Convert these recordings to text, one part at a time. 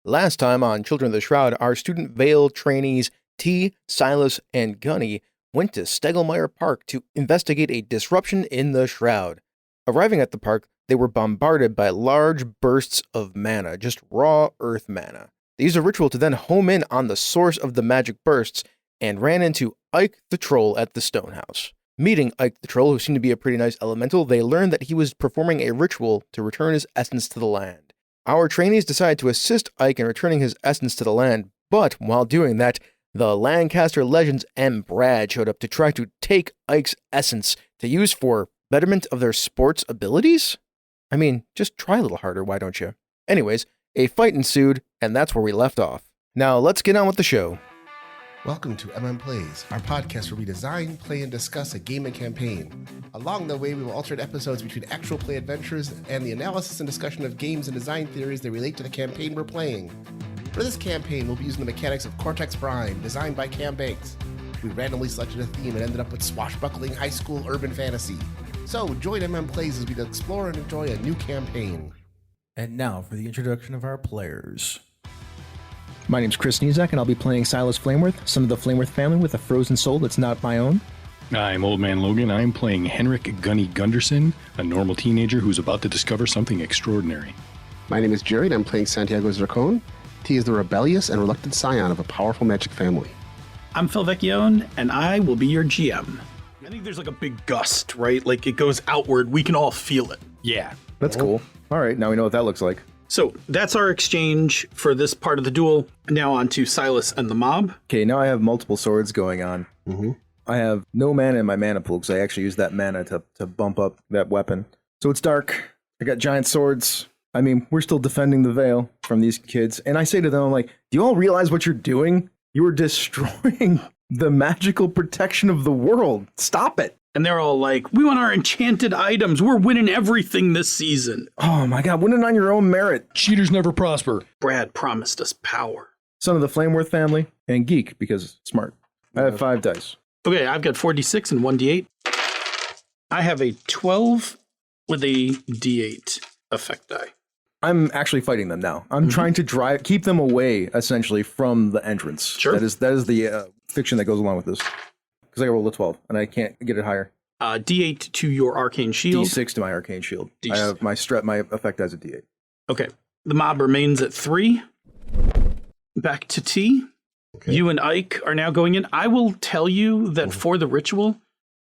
Last time on Children of the Shroud, our student Vale trainees T, Silas, and Gunny went to Stegelmeyer Park to investigate a disruption in the Shroud. Arriving at the park, they were bombarded by large bursts of mana, just raw earth mana. They used a ritual to then home in on the source of the magic bursts and ran into Ike the Troll at the Stonehouse. Meeting Ike the Troll, who seemed to be a pretty nice elemental, they learned that he was performing a ritual to return his essence to the land. Our trainees decided to assist Ike in returning his essence to the land, but while doing that, the Lancaster Legends and Brad showed up to try to take Ike's essence to use for betterment of their sports abilities? I mean, just try a little harder, why don't you? Anyways, a fight ensued, and that's where we left off. Now, let's get on with the show. Welcome to Plays, our podcast where we design, play, and discuss a game and campaign. Along the way, we will alternate episodes between actual play adventures and the analysis and discussion of games and design theories that relate to the campaign we're playing. For this campaign, we'll be using the mechanics of Cortex Prime, designed by Cam Banks. We randomly selected a theme and ended up with swashbuckling high school urban fantasy. So join Plays as we explore and enjoy a new campaign. And now for the introduction of our players. My name's Chris Nizak, and I'll be playing Silas Flameworth, son of the Flameworth family with a frozen soul that's not my own. I'm Old Man Logan. I'm playing Henrik Gunny Gunderson, a normal teenager who's about to discover something extraordinary. My name is Jerry, and I'm playing Santiago Zircon. He is the rebellious and reluctant scion of a powerful magic family. I'm Phil Vecchione, and I will be your GM. I think there's like a big gust, right? Like it goes outward. We can all feel it. Yeah. That's cool. All right, now we know what that looks like. So that's our exchange for this part of the duel. Now on to Silas and the mob. Okay, now I have multiple swords going on. Mm-hmm. I have no mana in my mana pool because I actually used that mana to bump up that weapon. So it's dark. I got giant swords. I mean, we're still defending the Vale from these kids. And I say to them, I'm like, do you all realize what you're doing? You are destroying the magical protection of the world. Stop it. And they're all like, we want our enchanted items. We're winning everything this season. Oh my God, winning on your own merit. Cheaters never prosper. Brad promised us power. Son of the Flameworth family and geek because smart. I have 5 dice. Okay, I've got 4d6 and 1d8. I have a 12 with a d8 effect die. I'm actually fighting them now. I'm trying to keep them away essentially from the entrance. Sure. That is the fiction that goes along with this. Because I rolled a 12 and I can't get it higher. D8 to your arcane shield. D6 to my arcane shield. D6. I have my effect as a D8. Okay. The mob remains at 3. Back to T. Okay. You and Ike are now going in. I will tell you that for the ritual,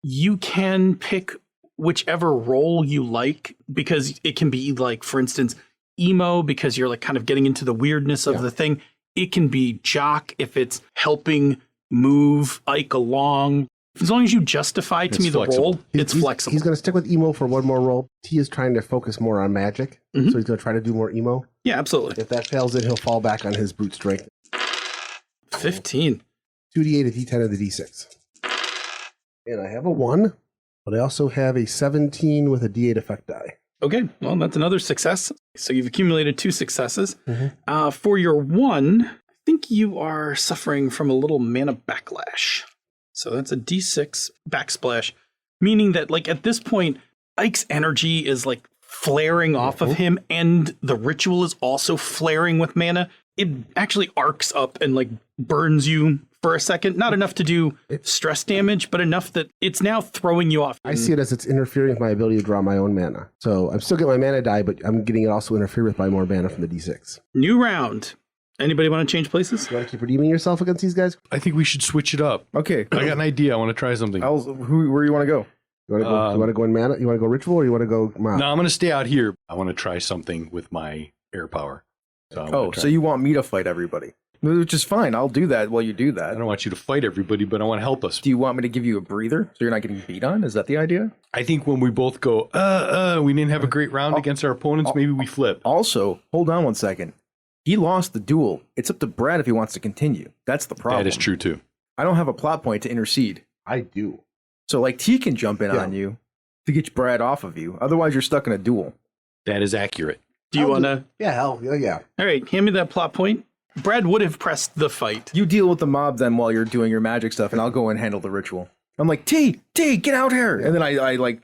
you can pick whichever role you like because it can be like, for instance, emo because you're like kind of getting into the weirdness of the thing. It can be jock if it's helping move Ike along. As long as you justify to me the role, it's flexible. He's going to stick with emo for one more roll. T is trying to focus more on magic, so he's going to try to do more emo. Yeah, absolutely. If that fails, then he'll fall back on his brute strength. 15. 2d8, a d10, and a d6. And I have a 1, but I also have a 17 with a d8 effect die. Okay, well, that's another success. So you've accumulated 2 successes. For your 1, I think you are suffering from a little mana backlash. So that's a d6 backsplash, meaning that like at this point, Ike's energy is like flaring off of him and the ritual is also flaring with mana. It actually arcs up and like burns you for a second. Not enough to do stress damage, but enough that it's now throwing you off. I see it as it's interfering with my ability to draw my own mana. So I'm still getting my mana die, but I'm getting it also interfered with by more mana from the d6. New round. Anybody want to change places? You want to keep redeeming yourself against these guys? I think we should switch it up. Okay. I got an idea. I want to try something. Where do you want to go? You want to go in mana? You want to go ritual or you want to go mob? No, I'm going to stay out here. I want to try something with my air power. So you want me to fight everybody? Which is fine. I'll do that while you do that. I don't want you to fight everybody, but I want to help us. Do you want me to give you a breather so you're not getting beat on? Is that the idea? I think when we both go, we didn't have a great round against our opponents, maybe we flip. Also, hold on 1 second. He lost the duel. It's up to Brad if he wants to continue. That's the problem. That is true, too. I don't have a plot point to intercede. I do. So, like, T can jump in on you to get Brad off of you. Otherwise, you're stuck in a duel. That is accurate. Do you want to? Yeah, hell, yeah. All right, hand me that plot point. Brad would have pressed the fight. You deal with the mob then while you're doing your magic stuff, and I'll go and handle the ritual. I'm like, T, get out here. And then I like,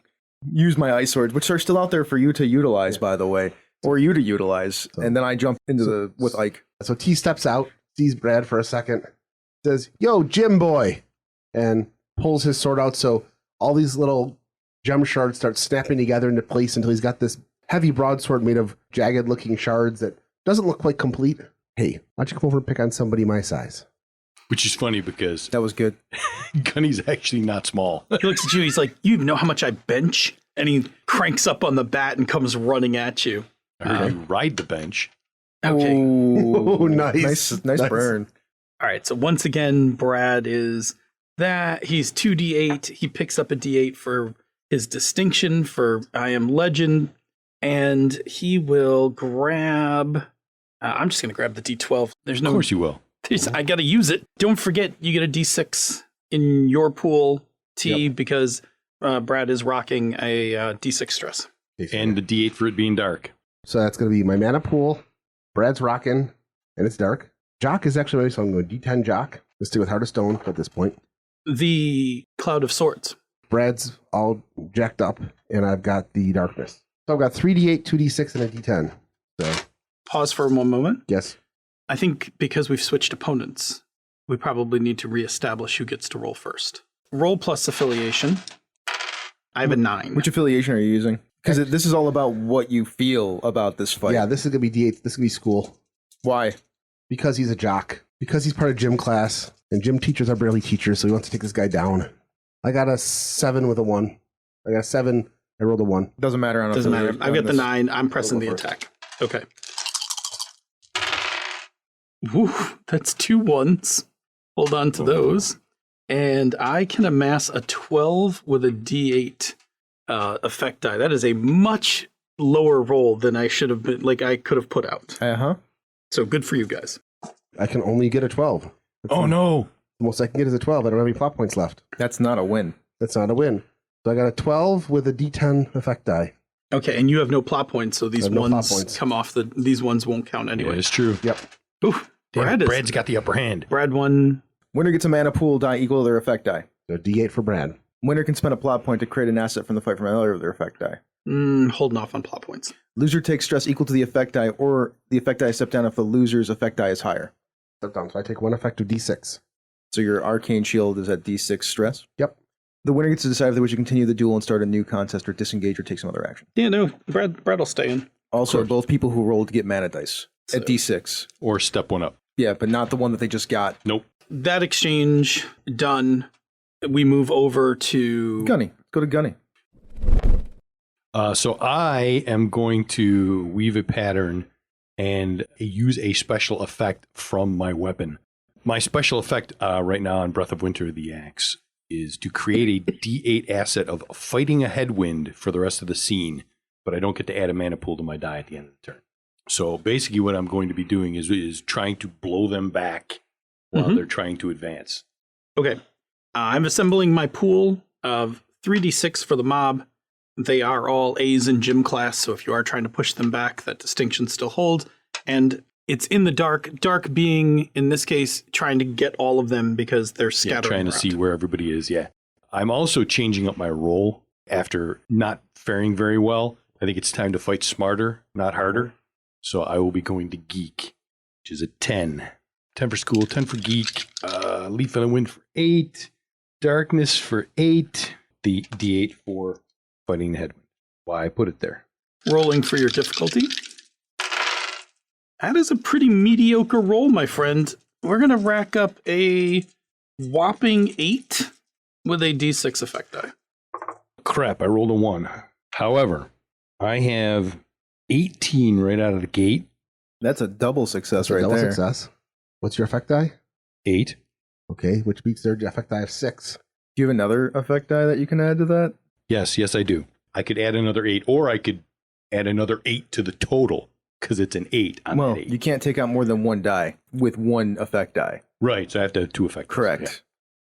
use my ice swords, which are still out there for you to utilize, by the way. Or you to utilize, and then I jump into with Ike. So T steps out, sees Brad for a second, says, "Yo, Jim boy," and pulls his sword out. So all these little gem shards start snapping together into place until he's got this heavy broadsword made of jagged-looking shards that doesn't look quite complete. Hey, why don't you come over and pick on somebody my size? Which is funny because That was good. Gunny's actually not small. He looks at you. He's like, "You know how much I bench?" And he cranks up on the bat and comes running at you. I heard you ride the bench. Okay. Oh, nice. Nice burn. All right. So once again, Brad is that. He's 2d8. He picks up a d8 for his distinction for I Am Legend. And he will grab. I'm just going to grab the d12. There's no. Of course you will. I got to use it. Don't forget, you get a d6 in your pool, T, because Brad is rocking a d6 stress. And the D8 for it being dark. So that's going to be my mana pool. Brad's rocking, and it's dark. Jock is actually ready, so I'm going D10 Jock. Let's stay with Heart of Stone at this point. The Cloud of Swords. Brad's all jacked up, and I've got the darkness. So I've got 3d8, 2d6, and a d10. So Pause for one moment. yes. I think because we've switched opponents, we probably need to reestablish who gets to roll first. Roll plus affiliation. I have a 9. Which affiliation are you using? Because this is all about what you feel about this fight. Yeah, this is going to be d8. This is going to be school. Why? Because he's a jock. Because he's part of gym class. And gym teachers are barely teachers, so he wants to take this guy down. I got a 7 with a 1. I got a 7. I rolled a 1. Doesn't matter. On Doesn't matter. affiliation I've on got the this. 9. I'm pressing the first. attack. Okay. Woo, that's 2 1s. Hold on to those. And I can amass a 12 with a d8 effect die. That is a much lower roll than I should have been, like I could have put out. Uh-huh. So good for you guys. I can only get a 12. Oh, no. The most I can get is a 12. I don't have any plot points left. That's not a win. That's not a win. So I got a 12 with a d10 effect die. Okay, and you have no plot points, so these I have no plot ones points. come off these ones won't count Yeah, anyway. it's true. Yep. Ooh, Brad's got the upper hand. Brad won. Winner gets a mana pool die equal to their effect die. So d8 for Brad. Winner can spend a plot point to create an asset from the fight from another of their effect die. Holding off on plot points. Loser takes stress equal to the effect die, or the effect die is stepped down if the loser's effect die is higher. Step down. So I take one effective d6. So your arcane shield is at d6 stress. Yep. The winner gets to decide if they wish to continue the duel and start a new contest or disengage or take some other action. Yeah, no, Brad will stay in. Also, both people who rolled get mana dice at d6. Or step one up. Yeah, but not the one that they just got. Nope. That exchange done. We move over to Gunny. Let's go to Gunny. So I am going to weave a pattern and use a special effect from my weapon. My special effect right now on Breath of Winter, the axe, is to create a D8 asset of fighting a headwind for the rest of the scene, but I don't get to add a mana pool to my die at the end of the turn. So basically what I'm going to be doing is trying to blow them back while they're trying to advance. Okay. I'm assembling my pool of 3d6 for the mob. They are all A's in gym class, so if you are trying to push them back, that distinction still holds. And it's in the dark. Dark being, in this case, trying to get all of them because they're scattered. Trying to see where everybody is, yeah. I'm also changing up my role after not faring very well. I think it's time to fight smarter, not harder. So I will be going to Geek, which is a 10. 10 for school, 10 for Geek, Leaf and a Wind for 8, Darkness for 8, the D8 for fighting the headwind. Why I put it there. Rolling for your difficulty. That is a pretty mediocre roll, my friend. We're going to rack up a whopping 8 with a d6 effect die. Crap, I rolled a 1. However, I have 18 right out of the gate. That's a double success That's a right double there. success. What's your effect die? 8. Okay, which beats their effect die of 6. Do you have another effect die that you can add to that? Yes, I do. I could add another 8, or I could add another 8 to the total, because it's an 8 on Well, that 8. you can't take out more than one die with one effect die. Right, so I have to have 2 effects. Correct.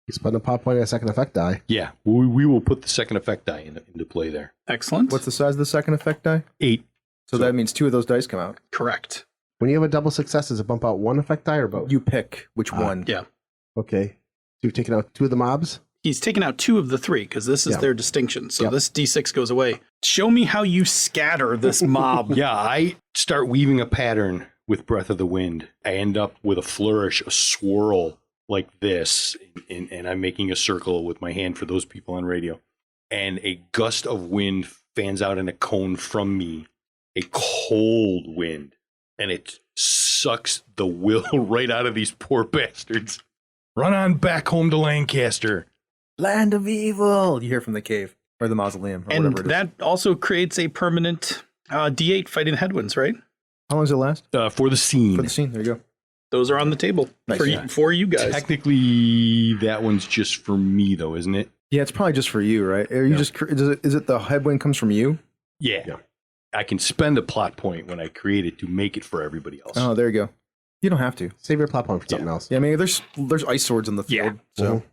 You spend a pop point on a second effect die. Yeah, we will put the second effect die into play there. Excellent. What's the size of the second effect die? 8. So that means 2 of those dice come out. Correct. When you have a double success, does it bump out one effect die or both? You pick which one. Yeah. Okay. So you've taken out 2 of the mobs? He's taken out 2 of the 3 because this is Yeah. their distinction. So Yep. this d6 goes away. Show me how you scatter this mob. Yeah, I start weaving a pattern with Breath of the Wind. I end up with a flourish, a swirl like this, and I'm making a circle with my hand for those people on radio. And a gust of wind fans out in a cone from me, a cold wind, and it sucks the will right out of these poor bastards. Run on back home to Lancaster. Land of evil! You hear from the cave or the mausoleum or And whatever it is. that also creates a permanent D8 fighting headwinds, right? How long does it last? For the scene. For the scene. There you go. Those are on the table Nice. for you guys. Technically, that one's just for me, though, isn't it? Yeah, it's probably just for you, right? Are you just? Is it the headwind comes from you? Yeah. I can spend a plot point when I create it to make it for everybody else. Oh, there you go. You don't have to. Save your plot point for something else. Yeah, I mean, there's ice swords in the field, so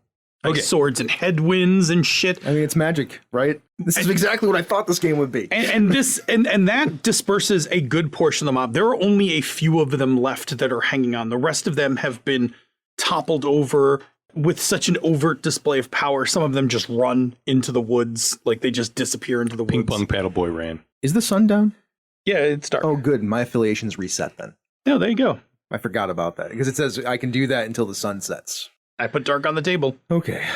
Like Okay. swords and headwinds and shit. I mean, it's magic, right? This is exactly what I thought this game would be. And that disperses a good portion of the mob. There are only a few of them left that are hanging on. The rest of them have been toppled over with such an overt display of power. Some of them just run into the woods, like they just disappear into the Ping woods. pong paddle boy ran. Is the sun down? Yeah, it's dark. Oh, good. My affiliation's reset then. No, there you go. I forgot about that because it says I can do that until the sun sets. I put dark on the table. Okay.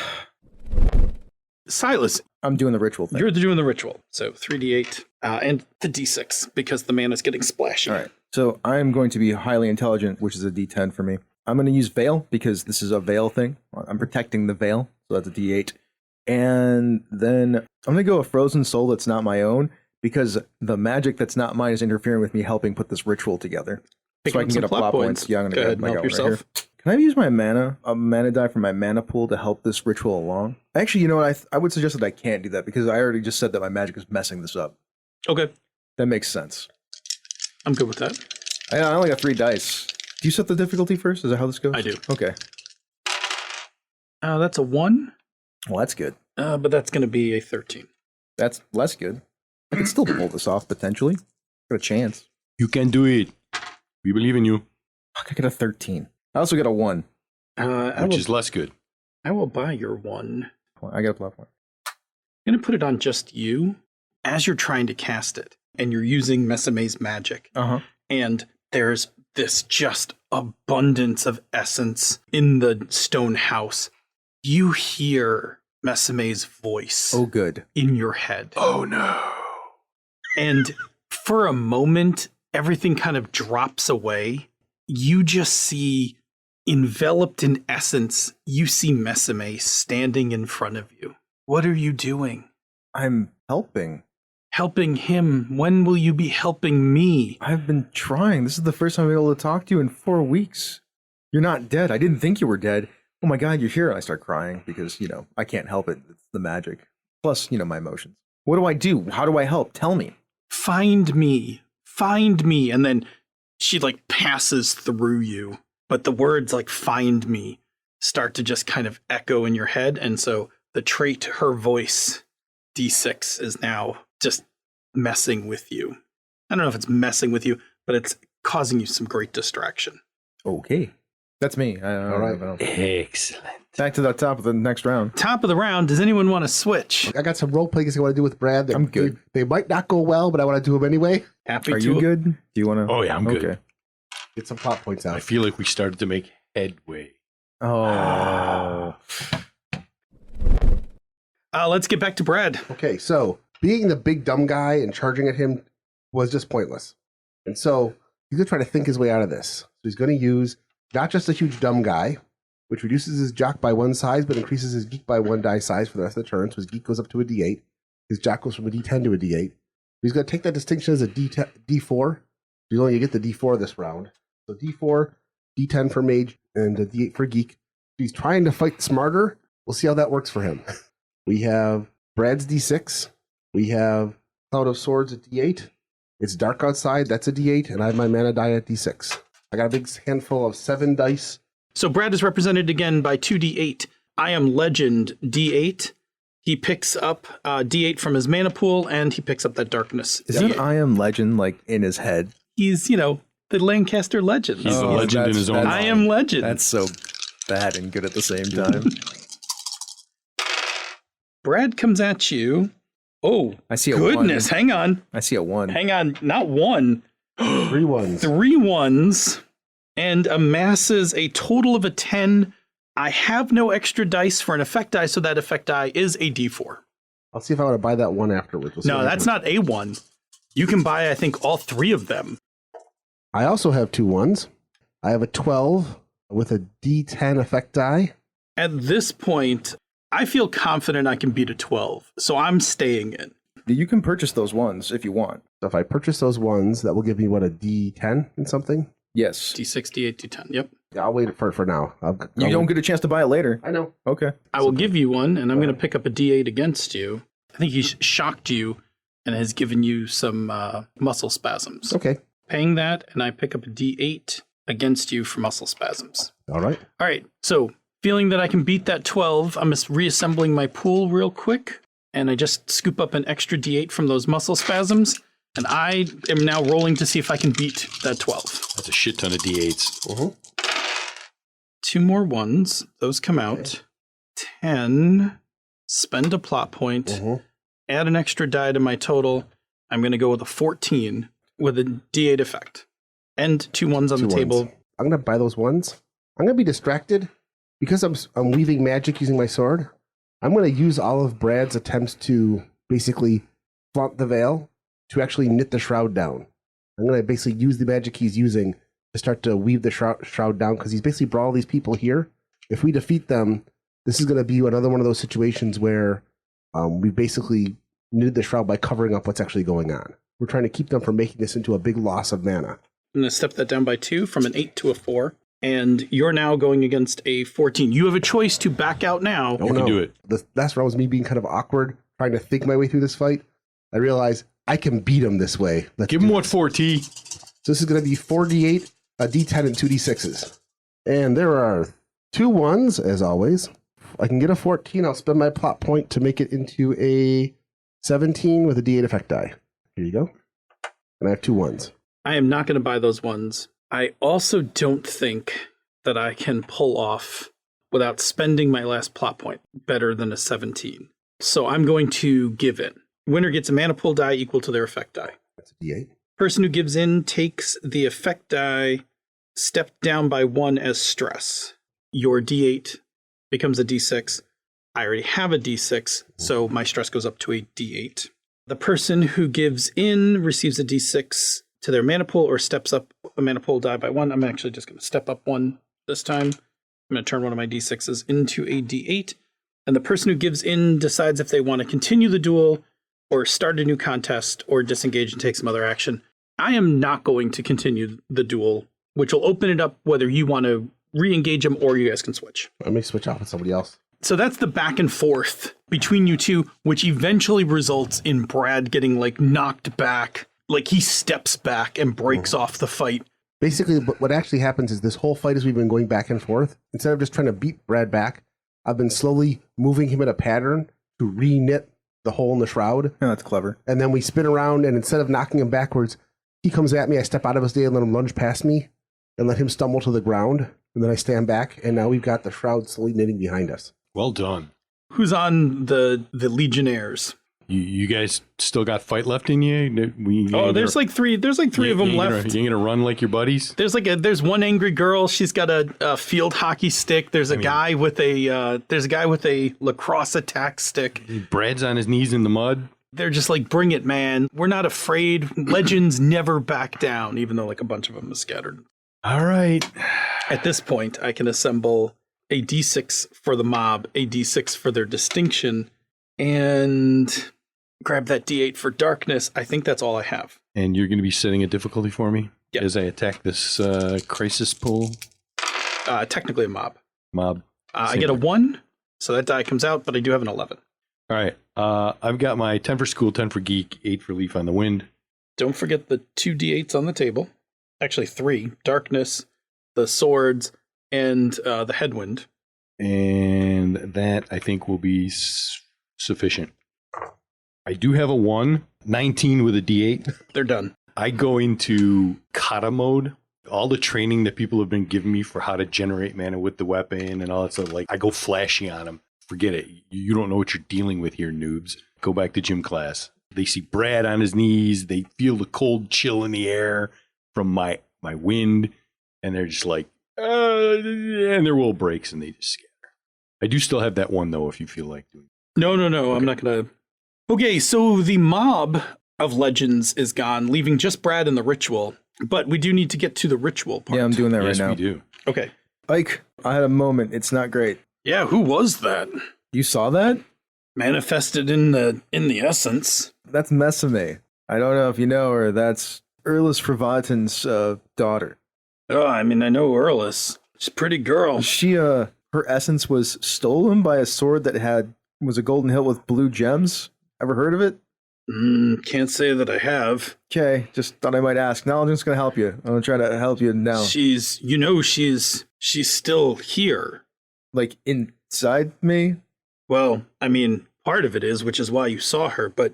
Silas, I'm doing the ritual thing. you're doing the ritual. So 3d8 and the d6 because the mana is getting splashy. All right. So I'm going to be highly intelligent, which is a D10 for me. I'm going to use Veil because this is a Veil thing. I'm protecting the Veil, so that's a D8. And then I'm going to go a Frozen Soul that's not my own because the magic that's not mine is interfering with me helping put this ritual together. Pick so I up can some get a plot points. Yeah, I'm Go ahead going and to help go right yourself. here. Can I use my a mana die from my mana pool to help this ritual along? Actually, you know what? I would suggest that I can't do that because I already just said that my magic is messing this up. Okay, That makes sense. I'm good with that. I only got 3 dice. Do you set the difficulty first? Is that how this goes? I do. Okay. That's a 1, Well, that's good. but that's going to be a 13. That's less good. I can still pull this off potentially. Got a chance. You can do it. We believe in you. Fuck, I got a 13. I also got a 1. Which is less good. I will buy your 1. I got a plot point. I'm going to put it on just you as you're trying to cast it, and you're using Mesame's magic. Uh-huh. And there's this just abundance of essence in the stone house. You hear Mesame's voice Oh, good. in your head. Oh, no. And for a moment, everything kind of drops away. You just see, enveloped in essence, you see Mesame standing in front of you. What are you doing? I'm helping. Helping him. When will you be helping me? I've been trying. This is the first time I've been able to talk to you in 4 weeks. You're not dead. I didn't think you were dead. Oh my God, you're here. I start crying because, I can't help it. It's the magic. Plus, my emotions. What do I do? How do I help? Tell me. Find me. Find me. And then she passes through you. But the words find me start to just kind of echo in your head. And so the trait, her voice, D6, is now just messing with you. I don't know if it's messing with you, but it's causing you some great distraction. Okay. That's me. All right. Excellent. Back to the top of the next round. Top of the round, does anyone want to switch? I got some role playing I want to do with Brad. I'm good. They might not go well, but I want to do them anyway. Happy Are to. you good? Do you want to? Oh, yeah, I'm good. Okay. Get some plot points I out. feel like we started to make headway. Oh. Let's get back to Brad. Okay, so being the big dumb guy and charging at him was just pointless. And so he's going to try to think his way out of this. So he's going to use not just a huge dumb guy, which reduces his jock by 1 size, but increases his geek by 1 die size for the rest of the turn. So his geek goes up to a D8. His jock goes from a D10 to a D8. He's going to take that distinction as a D4. You're only going to get the D4 this round. So D4, D10 for mage, and a D8 for geek. He's trying to fight smarter. We'll see how that works for him. We have Brad's D6. We have Cloud of Swords at D8. It's dark outside. That's a D8. And I have my mana die at D6. I got a big handful of 7 dice. So Brad is represented again by 2d8. I am Legend D8. He picks up D8 from his mana pool, and he picks up that darkness. Is that I Am Legend in his head? He's, the Lancaster Legends. He's a legend in his own I right. am Legend. That's so bad and good at the same time. Brad comes at you Oh, I see a goodness. one. Hang on. I see a 1. Hang on. Not one. 3 ones. 3 ones. And amasses a total of a 10. I have no extra dice for an effect die, so that effect die is a d4. I'll see if I want to buy that one afterwards. We'll see No, what that's happens. not a 1. You can buy, I think, all 3 of them. I also have 2 ones. I have a 12 with a D10 effect die. At this point, I feel confident I can beat a 12, so I'm staying in. You can purchase those ones if you want. So if I purchase those ones, that will give me, what, a D10 and something? Yes. D6, D8, D10, yep. Yeah, I'll wait for now. You don't get a chance to buy it later. I know. Okay. I will give you one, and I'm going to pick up a D8 against you. I think he's shocked you and has given you some muscle spasms. Okay. Paying that, and I pick up a D8 against you for muscle spasms. All right. All right, so feeling that I can beat that 12, I'm just reassembling my pool real quick, and I just scoop up an extra D8 from those muscle spasms, and I am now rolling to see if I can beat that 12. That's a shit ton of D8s. 2 more ones. Those come out. 10. Spend a plot point. Add an extra die to my total. I'm going to go with a 14 with a D8 effect. And 2 ones on the table. I'm going to buy those ones. I'm going to be distracted because I'm weaving magic using my sword. I'm going to use all of Brad's attempts to basically flaunt the veil to actually knit the shroud down. I'm going to basically use the magic he's using to start to weave the shroud down because he's basically brought all these people here. If we defeat them, this is going to be another one of those situations where we basically knitted the shroud by covering up what's actually going on. We're trying to keep them from making this into a big loss of mana. I'm going to step that down by 2 from an 8 to a 4. And you're now going against a 14. You have a choice to back out now. Oh, You can do it. The last round was me being kind of awkward, trying to think my way through this fight. I realized I can beat him this way. Give him what 4T. So this is going to be 4d8, a d10, and 2d6s. And there are 2 ones, as always. I can get a 14. I'll spend my plot point to make it into a 17 with a d8 effect die. Here you go. And I have 2 ones. I am not going to buy those ones. I also don't think that I can pull off, without spending my last plot point, better than a 17. So I'm going to give in. Winner gets a mana pool die equal to their effect die. That's a d8. Person who gives in takes the effect die stepped down by 1 as stress. Your d8 becomes a d6. I already have a d6, so my stress goes up to a d8. The person who gives in receives a d6 to their mana pool or steps up a mana pool die by 1. I'm actually just going to step up 1 this time. I'm going to turn one of my d6s into a d8. And the person who gives in decides if they want to continue the duel or start a new contest or disengage and take some other action. I am not going to continue the duel, which will open it up whether you want to re-engage him or you guys can switch. I may switch off with somebody else. So that's the back and forth between you two, which eventually results in Brad getting like knocked back. Like he steps back and breaks off the fight. Basically, what actually happens is this whole fight as we've been going back and forth, instead of just trying to beat Brad back, I've been slowly moving him in a pattern to re-knit the hole in the shroud. Yeah, that's clever. And then we spin around, and instead of knocking him backwards, he comes at me, I step out of his way and let him lunge past me, and let him stumble to the ground, and then I stand back, and now we've got the shroud slowly knitting behind us. Well done. Who's on the Legionnaires? You guys still got fight left in you? There's like three of them left. You gonna run like your buddies? There's one angry girl. She's got a field hockey stick. There's a guy with a lacrosse attack stick. Brad's on his knees in the mud. They're just like, bring it, man. We're not afraid. Legends never back down, even though like a bunch of them is scattered. All right. At this point, I can assemble a D6 for the mob, a D6 for their distinction, and grab that D8 for darkness. I think that's all I have. And you're going to be setting a difficulty for me Yep. as I attack this crisis pool Technically a mob. mob. I get a 1, so that die comes out, but I do have an 11. All right. I've got my 10 for school, 10 for geek, 8 for leaf on the wind. Don't forget the 2 D8s on the table. Actually 3. Darkness, the swords, and the headwind. And that, I think, will be sufficient. I do have a 1, 19 with a D8. They're done. I go into kata mode. All the training that people have been giving me for how to generate mana with the weapon and all that stuff, like I go flashy on them. Forget it. You don't know what you're dealing with here, noobs. go back to gym class. They see Brad on his knees. They feel the cold chill in the air from my wind. And they're just like, and their will breaks and they just scatter. I do still have that one, though, if you feel like doing it. No. Okay. I'm not going to. Okay, so the mob of legends is gone, leaving just Brad and the ritual. But we do need to get to the ritual part. Yeah, I'm doing that Yes, right now. we do. Okay. Ike, I had a moment. It's not great. Yeah, who was that? You saw that? Manifested in the essence. That's Mesame. I don't know if you know her. That's Erlis Fravatin's daughter. Oh, I mean, I know Erlis. She's a pretty girl. She, her essence was stolen by a sword that was a golden hilt with blue gems. Ever heard of it? Can't say that I have. Okay, just thought I might ask. Now I'm just gonna help you. I'm gonna try to help you now. She's still here. Like inside me? Well, I mean, part of it is, which is why you saw her, but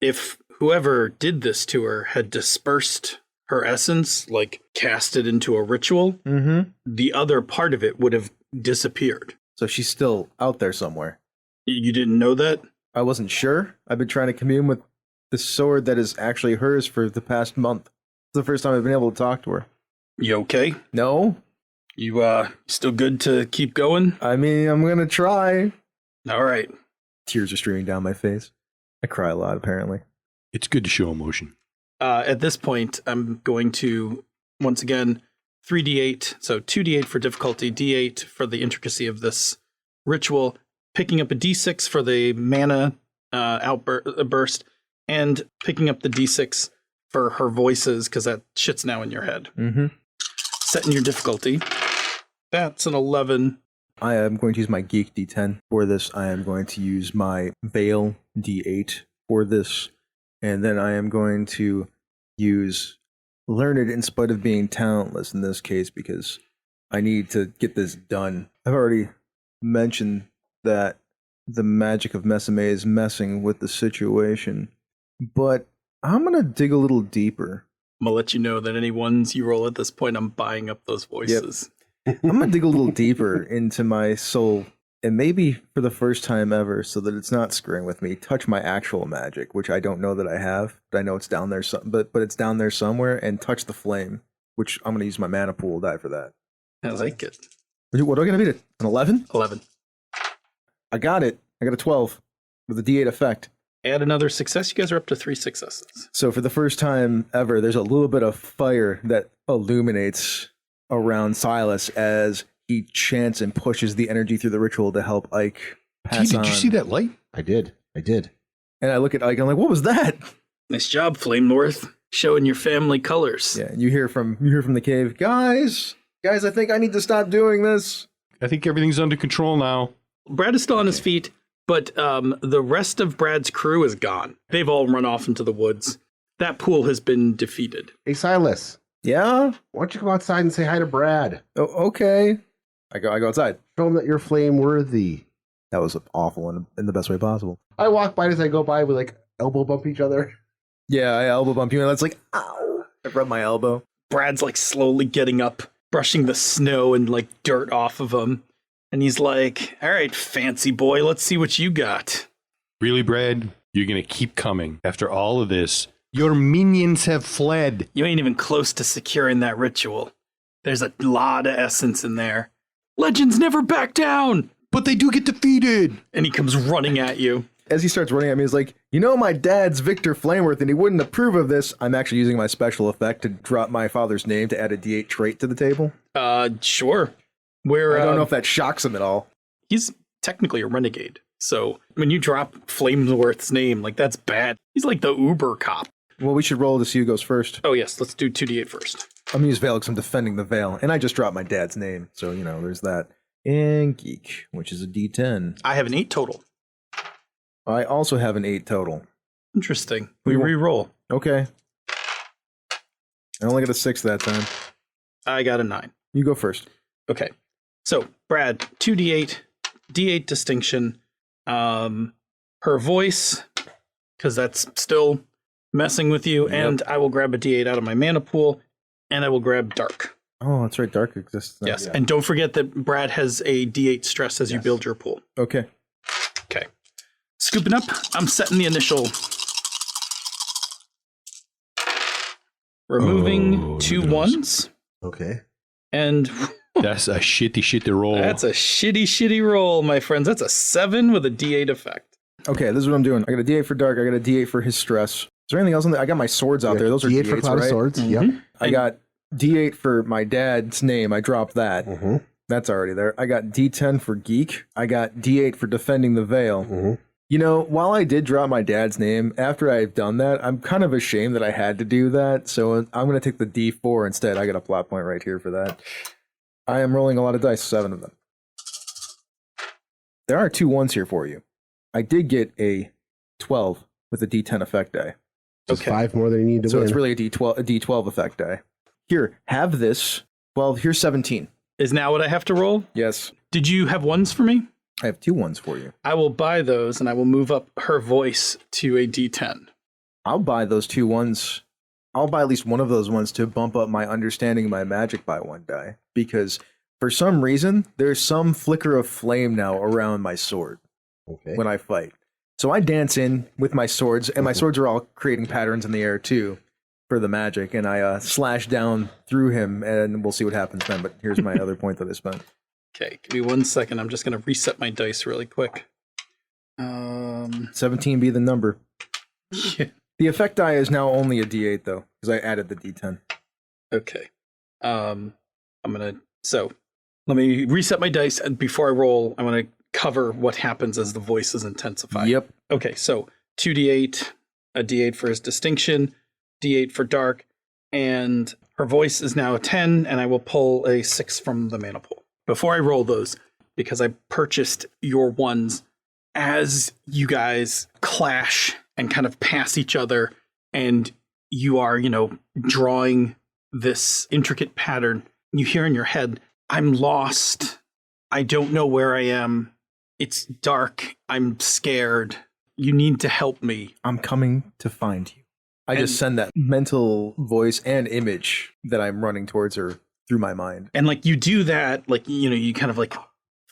if whoever did this to her had dispersed her essence, like cast it into a ritual, the other part of it would have disappeared. So she's still out there somewhere. You didn't know that? I wasn't sure. I've been trying to commune with the sword that is actually hers for the past month. It's the first time I've been able to talk to her. You okay? No? You still good to keep going? I mean, I'm gonna try. All right. Tears are streaming down my face. I cry a lot, apparently. It's good to show emotion. At this point, I'm going to, once again, 3d8, so 2d8 for difficulty, d8 for the intricacy of this ritual, picking up a d6 for the mana outburst, and picking up the d6 for her voices, because that shit's now in your head. Setting your difficulty. That's an 11. I am going to use my Geek D10 for this. I am going to use my Veil D8 for this. And then I am going to use Learned in spite of being talentless in this case, because I need to get this done. I've already mentioned that the magic of Mesame is messing with the situation, but I'm going to dig a little deeper. I'm going to let you know that any ones you roll at this point, I'm buying up those voices. I'm going to dig a little deeper into my soul, and maybe for the first time ever, so that it's not screwing with me, touch my actual magic, which I don't know that I have, but I know it's down there, but it's down there somewhere, and touch the flame, which I'm going to use my mana pool die for that. I like it. What do I got to beat it? An 11? 11. I got it. I got a 12 with a D8 effect. Add another success. You guys are up to 3 successes. So for the first time ever, there's a little bit of fire that illuminates around Silas as he chants and pushes the energy through the ritual to help Ike pass on. Did you see that light? I did. And I look at Ike and I'm like, what was that? Nice job, Flame North. Showing your family colors. Yeah, you hear from the cave, guys, I think I need to stop doing this. I think everything's under control now. Brad is still on his feet, but the rest of Brad's crew is gone. They've all run off into the woods. That pool has been defeated. Hey, Silas, Yeah? why don't you come outside and say hi to Brad? Oh, okay. I go outside. Show him that you're flame worthy. That was awful in the best way possible. I walk by as I go by, we like elbow bump each other. Yeah, I elbow bump you and it's like, ow. I rub my elbow. Brad's like slowly getting up, brushing the snow and like dirt off of him. And he's like, all right, fancy boy, let's see what you got. Really, Brad? You're going to keep coming after all of this? Your minions have fled. You ain't even close to securing that ritual. There's a lot of essence in there. Legends never back down! But they do get defeated. And he comes running at you. As he starts running at me, he's like, you know, my dad's Victor Flameworth, and he wouldn't approve of this. I'm actually using my special effect to drop my father's name to add a D8 trait to the table. Sure. Where I don't know if that shocks him at all. He's technically a renegade. So when you drop Flamesworth's name, like that's bad. He's like the Uber cop. Well, we should roll to see who goes first. Oh yes, let's do 2d8 first. I'm gonna use Veil because I'm defending the Veil, and I just dropped my dad's name, so you know, there's that. And Geek, which is a D10. I have an 8 total. I also have an 8 total. Interesting. We re-roll. Okay. I only got a 6 that time. I got a 9. You go first. Okay. So, Brad, 2d8, d8 distinction, her voice, because that's still messing with you, and I will grab a d8 out of my mana pool, and I will grab dark. Oh, that's right. Dark exists now. Yes, and don't forget that Brad has a d8 stress as you build your pool. Okay. Okay. scooping up. I'm setting the initial. Removing 2 1s. Okay. And That's a shitty roll. that's a shitty roll, my friends. That's a 7 with a D8 effect. Okay, this is what I'm doing. I got a D8 for Dark. I got a D8 for his stress. Is there anything else on there? I got my swords out there. Those are D8 D8s, for Cloud of right? Swords. Mhm. Yep. I got D8 for my dad's name. I dropped that. Mm-hmm. That's already there. I got D10 for Geek. I got D8 for Defending the Veil. Mm-hmm. You know, while I did drop my dad's name, after I've done that, I'm kind of ashamed that I had to do that. So I'm going to take the D4 instead. I got a plot point right here for that. I am rolling a lot of dice, 7 of them. There are 2 1s here for you. I did get a 12 with a D10 effect die. Just Okay. 5 more than you need to So win. it's really a D12 effect die. Here, have this. Well, here's 17. Is now what I have to roll? Yes, Did you have 1s for me? I have 2 1s for you. I will buy those and I will move up her voice to a D10. I'll buy those 2 1s. I'll buy at least one of those ones to bump up my understanding of my magic by 1 die. Because for some reason, there's some flicker of flame now around my sword Okay. when I fight. So I dance in with my swords, and my swords are all creating patterns in the air too for the magic. And I slash down through him, and we'll see what happens then. But here's my other point that I spent. Okay, give me 1 second. I'm just going to reset my dice really quick. 17 be the number. Yeah. The effect die is now only a D8 though, because I added the D10. Okay. So let me reset my dice, and before I roll, I want to cover what happens as the voices intensify. Yep. Okay, so 2d8, a d8 for his distinction, d8 for dark, and her voice is now a 10, and I will pull a 6 from the mana pool. Before I roll those, because I purchased your ones as you guys clash and kind of pass each other, and you are, drawing this intricate pattern, you hear in your head, I'm lost. I don't know where I am. It's dark. I'm scared. You need to help me. I'm coming to find you. I And- just send that mental voice and image that I'm running towards her through my mind. And you do that, you kind of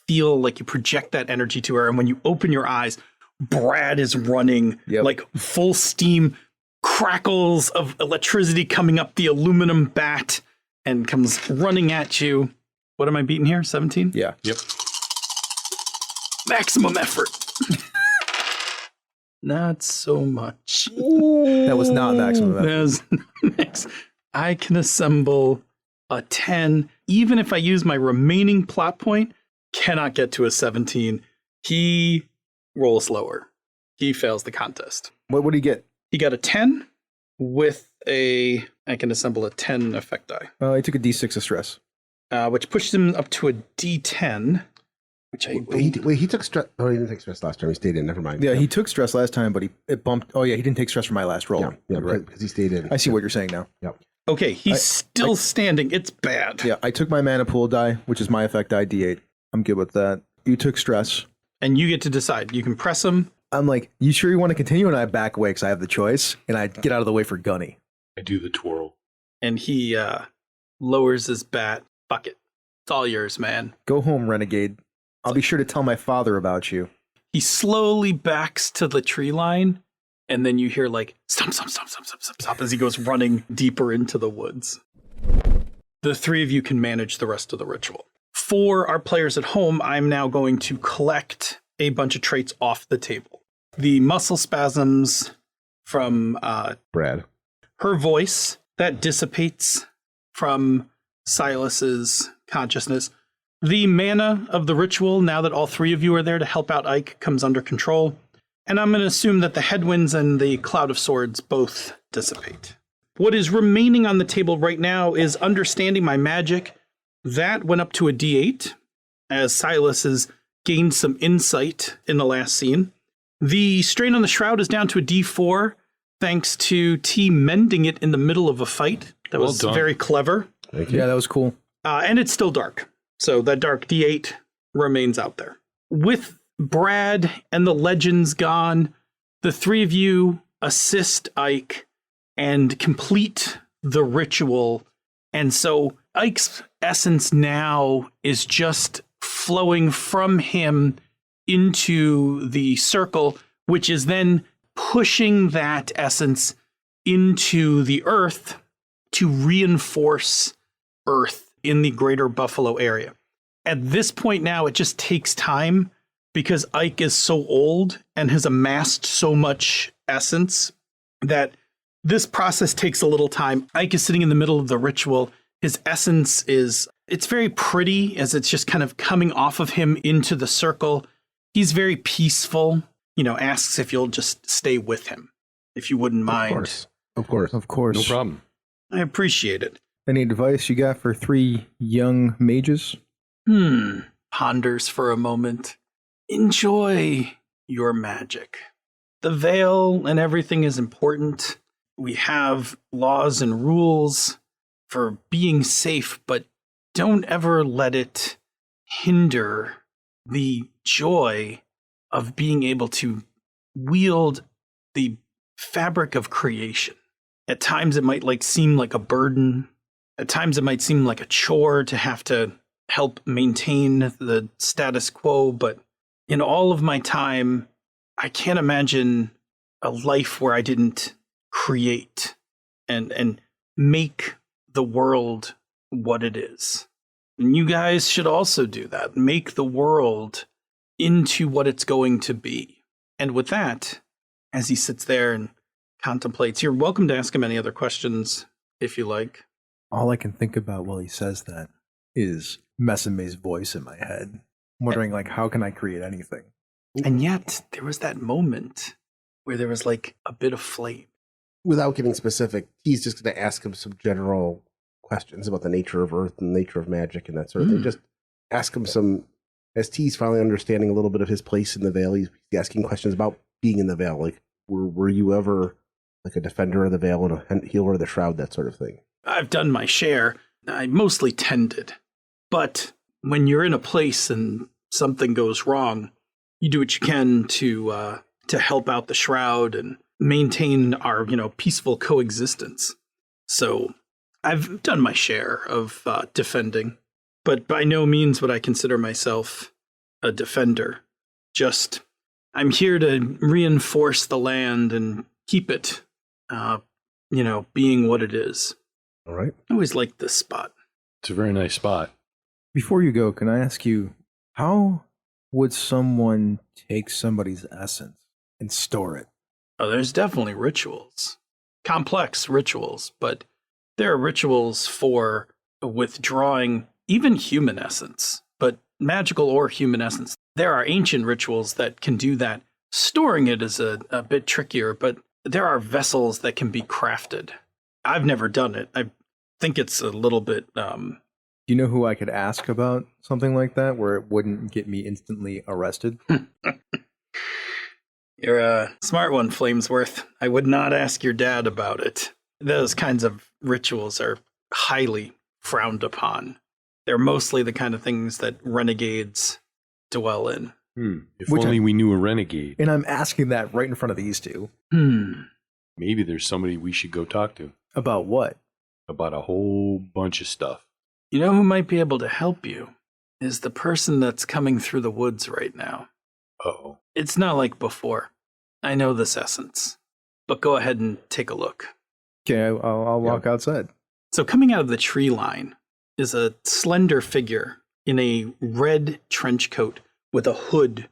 feel like you project that energy to her. And when you open your eyes, Brad is running Yep. full steam, crackles of electricity coming up the aluminum bat and comes running at you. What am I beating here? 17? Yeah. Yep. Maximum effort. Not so much. That was not maximum effort. There's max. I can assemble a 10. Even if I use my remaining plot point, cannot get to a 17. He rolls lower. He fails the contest. What would he get? He got a 10 with I can assemble a 10 effect die, Well, he took a D6 of stress. which pushes him up to a D10, which I He took stress. Oh, he didn't take stress last time. He stayed in. Never mind. Yeah, he took stress last time, but it bumped. Oh, yeah, he didn't take stress for my last roll. Yeah, You're right. because he stayed in. I see what you're saying now. Okay, he's still standing. It's bad. Yeah, I took my mana pool die, which is my effect die, D8. I'm good with that. You took stress. And you get to decide. You can press him. I'm like, you sure you want to continue? And I back away because I have the choice, and I get out of the way for Gunny. I do the twirl. And he lowers his bat. Fuck it. It's all yours, man. Go home, renegade. I'll be sure to tell my father about you. He slowly backs to the tree line, and then you hear stomp, stomp, stomp, stomp, stomp, stomp, stomp as he goes running deeper into the woods. The three of you can manage the rest of the ritual. For our players at home, I'm now going to collect a bunch of traits off the table. The muscle spasms from Brad. her voice, that dissipates from Silas's consciousness. The mana of the ritual, now that all three of you are there to help out Ike, comes under control. And I'm going to assume that the headwinds and the cloud of swords both dissipate. What is remaining on the table right now is understanding my magic. That went up to a D8, as Silas has gained some insight in the last scene. The strain on the Shroud is down to a D4, thanks to T mending it in the middle of a fight. That Well was done. very clever. Thank you. Yeah, that was cool. And it's still dark. So that dark D8 remains out there. With Brad and the legends gone, the three of you assist Ike and complete the ritual. And so Ike's essence now is just flowing from him into the circle, which is then pushing that essence into the earth to reinforce earth in the greater Buffalo area. At this point now, it just takes time because Ike is so old and has amassed so much essence that this process takes a little time. Ike is sitting in the middle of the ritual. His essence it's very pretty as it's just kind of coming off of him into the circle. He's very peaceful, asks if you'll just stay with him, if you wouldn't mind. Of course. Of course. No problem. I appreciate it. Any advice you got for 3 young mages? Ponders for a moment. Enjoy your magic. The veil and everything is important. We have laws and rules for being safe, but don't ever let it hinder the joy of being able to wield the fabric of creation. At times it might seem like a burden. At times it might seem like a chore to have to help maintain the status quo, but in all of my time, I can't imagine a life where I didn't create and make the world what it is. And you guys should also do that. Make the world into what it's going to be. And with that, as he sits there and contemplates, you're welcome to ask him any other questions if you like. All I can think about while he says that is Mesame's voice in my head. I'm wondering, how can I create anything? And yet, there was that moment where there was a bit of flame. Without getting specific, he's just going to ask him some general questions about the nature of Earth and the nature of magic and that sort of thing. Just ask him some, as T's finally understanding a little bit of his place in the Veil, he's asking questions about being in the Veil. Were you ever a defender of the Veil and a healer of the Shroud, that sort of thing? I've done my share. I mostly tended. But when you're in a place and something goes wrong, you do what you can to help out the Shroud and maintain our, peaceful coexistence. So I've done my share of defending, but by no means would I consider myself a defender. Just, I'm here to reinforce the land and keep it, being what it is. All right. I always liked this spot. It's a very nice spot. Before you go, can I ask you, how would someone take somebody's essence and store it? Oh, there's definitely rituals, complex rituals, but there are rituals for withdrawing even human essence, but magical or human essence. There are ancient rituals that can do that. Storing it is a bit trickier, but there are vessels that can be crafted. I've never done it. I think it's a little bit... Do you know who I could ask about something like that where it wouldn't get me instantly arrested? You're a smart one, Flamesworth. I would not ask your dad about it. Those kinds of rituals are highly frowned upon. They're mostly the kind of things that renegades dwell in. If only we knew a renegade. And I'm asking that right in front of these two. Maybe there's somebody we should go talk to. About what? About a whole bunch of stuff. You know who might be able to help you is the person that's coming through the woods right now. Uh-oh. It's not like before. I know this essence, but go ahead and take a look. Okay, I'll walk outside. So coming out of the tree line is a slender figure in a red trench coat with a hood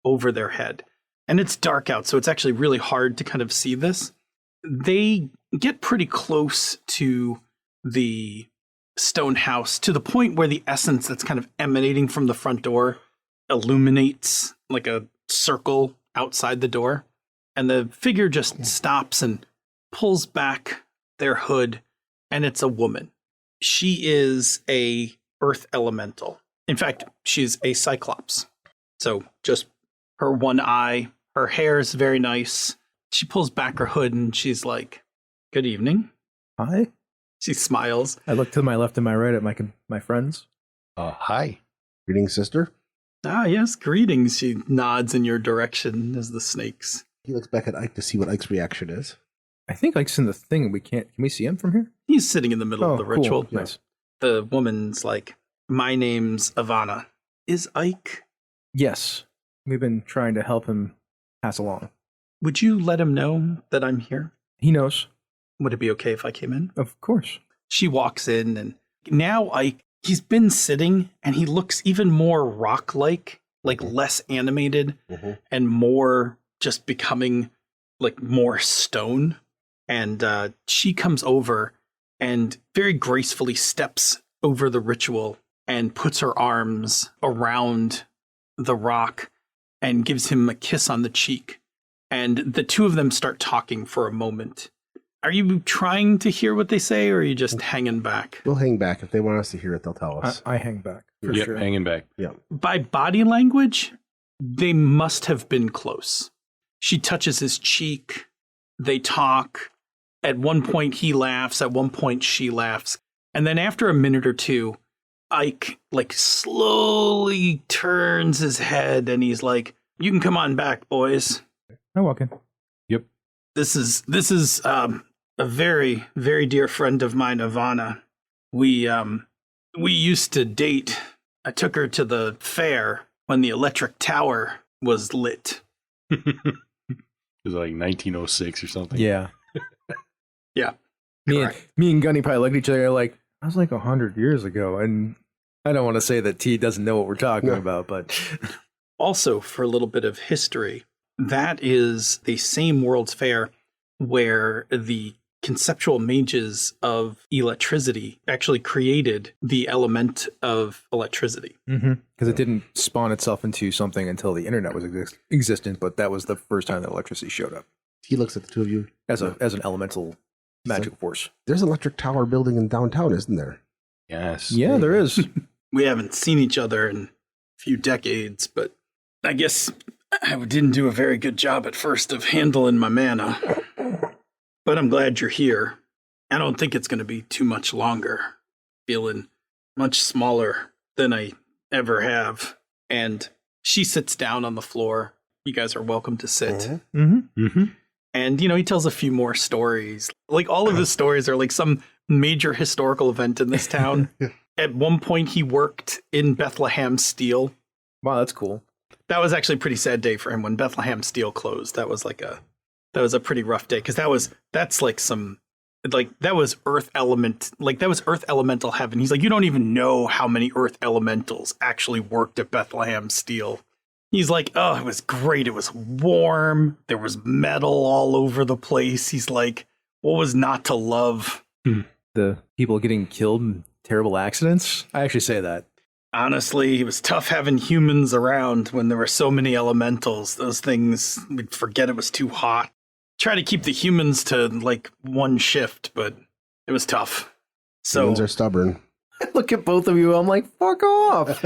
over their head. And it's dark out, so it's actually really hard to kind of see this. They get pretty close to the stone house to the point where the essence that's kind of emanating from the front door illuminates like a circle outside the door. And the figure just stops and pulls back their hood, and it's a woman. She is a earth elemental. In fact, she's a cyclops. So just her one eye, her hair is very nice. She pulls back her hood and she's like, "Good evening." Hi. She smiles. I look to my left and my right at my friends. Hi. Greetings, sister. "Ah, yes, greetings." She nods in your direction as the snakes. He looks back at Ike to see what Ike's reaction is. I think Ike's in the thing. Can we see him from here? He's sitting in the middle of the cool. ritual. Nice. The woman's like, "My name's Ivana." Is Ike? Yes. We've been trying to help him pass along. would you let him know that I'm here? He knows. Would it be okay if I came in? Of course. She walks in, and now he's been sitting, and he looks even more rock-like, like less animated, and more just becoming like more stone. And she comes over and very gracefully steps over the ritual and puts her arms around the rock and gives him a kiss on the cheek. And the two of them start talking for a moment. Are you trying to hear what they say, or are you just hanging back? We'll hang back. If they want us to hear it, they'll tell us. I hang back. For Yep, sure. hanging back. By body language, they must have been close. She touches his cheek. They talk. At one point, he laughs. At one point, she laughs. And then after a minute or two, Ike like slowly turns his head and he's like, "You can come on back, boys. I walk in. This is a very, very dear friend of mine, Ivana. We used to date. I took her to the fair when the electric tower was lit." It was like 1906 or something. Yeah. Yeah. Me and Gunny probably looked at each other like, that was like 100 years ago. And I don't want to say that T doesn't know what we're talking about, but Also, for a little bit of history, that is the same World's Fair where the conceptual mages of electricity actually created the element of electricity. because it didn't spawn itself into something until the internet was existent, but that was the first time that electricity showed up He looks at the two of you. as an elemental magical force. There's an electric tower building in downtown, isn't there? Yes. Yeah, there is. We haven't seen each other in a few decades, but I guess I didn't do a very good job at first of handling my mana. But I'm glad you're here. I don't think it's going to be too much longer. Feeling much smaller than I ever have. And she sits down on the floor. You guys are welcome to sit. And, he tells a few more stories. Like, all of his stories are like some major historical event in this town. At one point, he worked in Bethlehem Steel. Wow, that's cool. That was actually a pretty sad day for him when Bethlehem Steel closed. That was a pretty rough day, because that was Earth Element, that was Earth Elemental heaven. He's like, you don't even know how many Earth Elementals actually worked at Bethlehem Steel. He's like, oh, it was great. It was warm. There was metal all over the place. He's like, what was not to love? The people getting killed in terrible accidents. I actually say that. Honestly, it was tough having humans around when there were so many elementals. Those things, we'd forget it was too hot. Try to keep the humans to one shift, but it was tough. So Humans are stubborn. Look at both of you. I'm like, fuck off.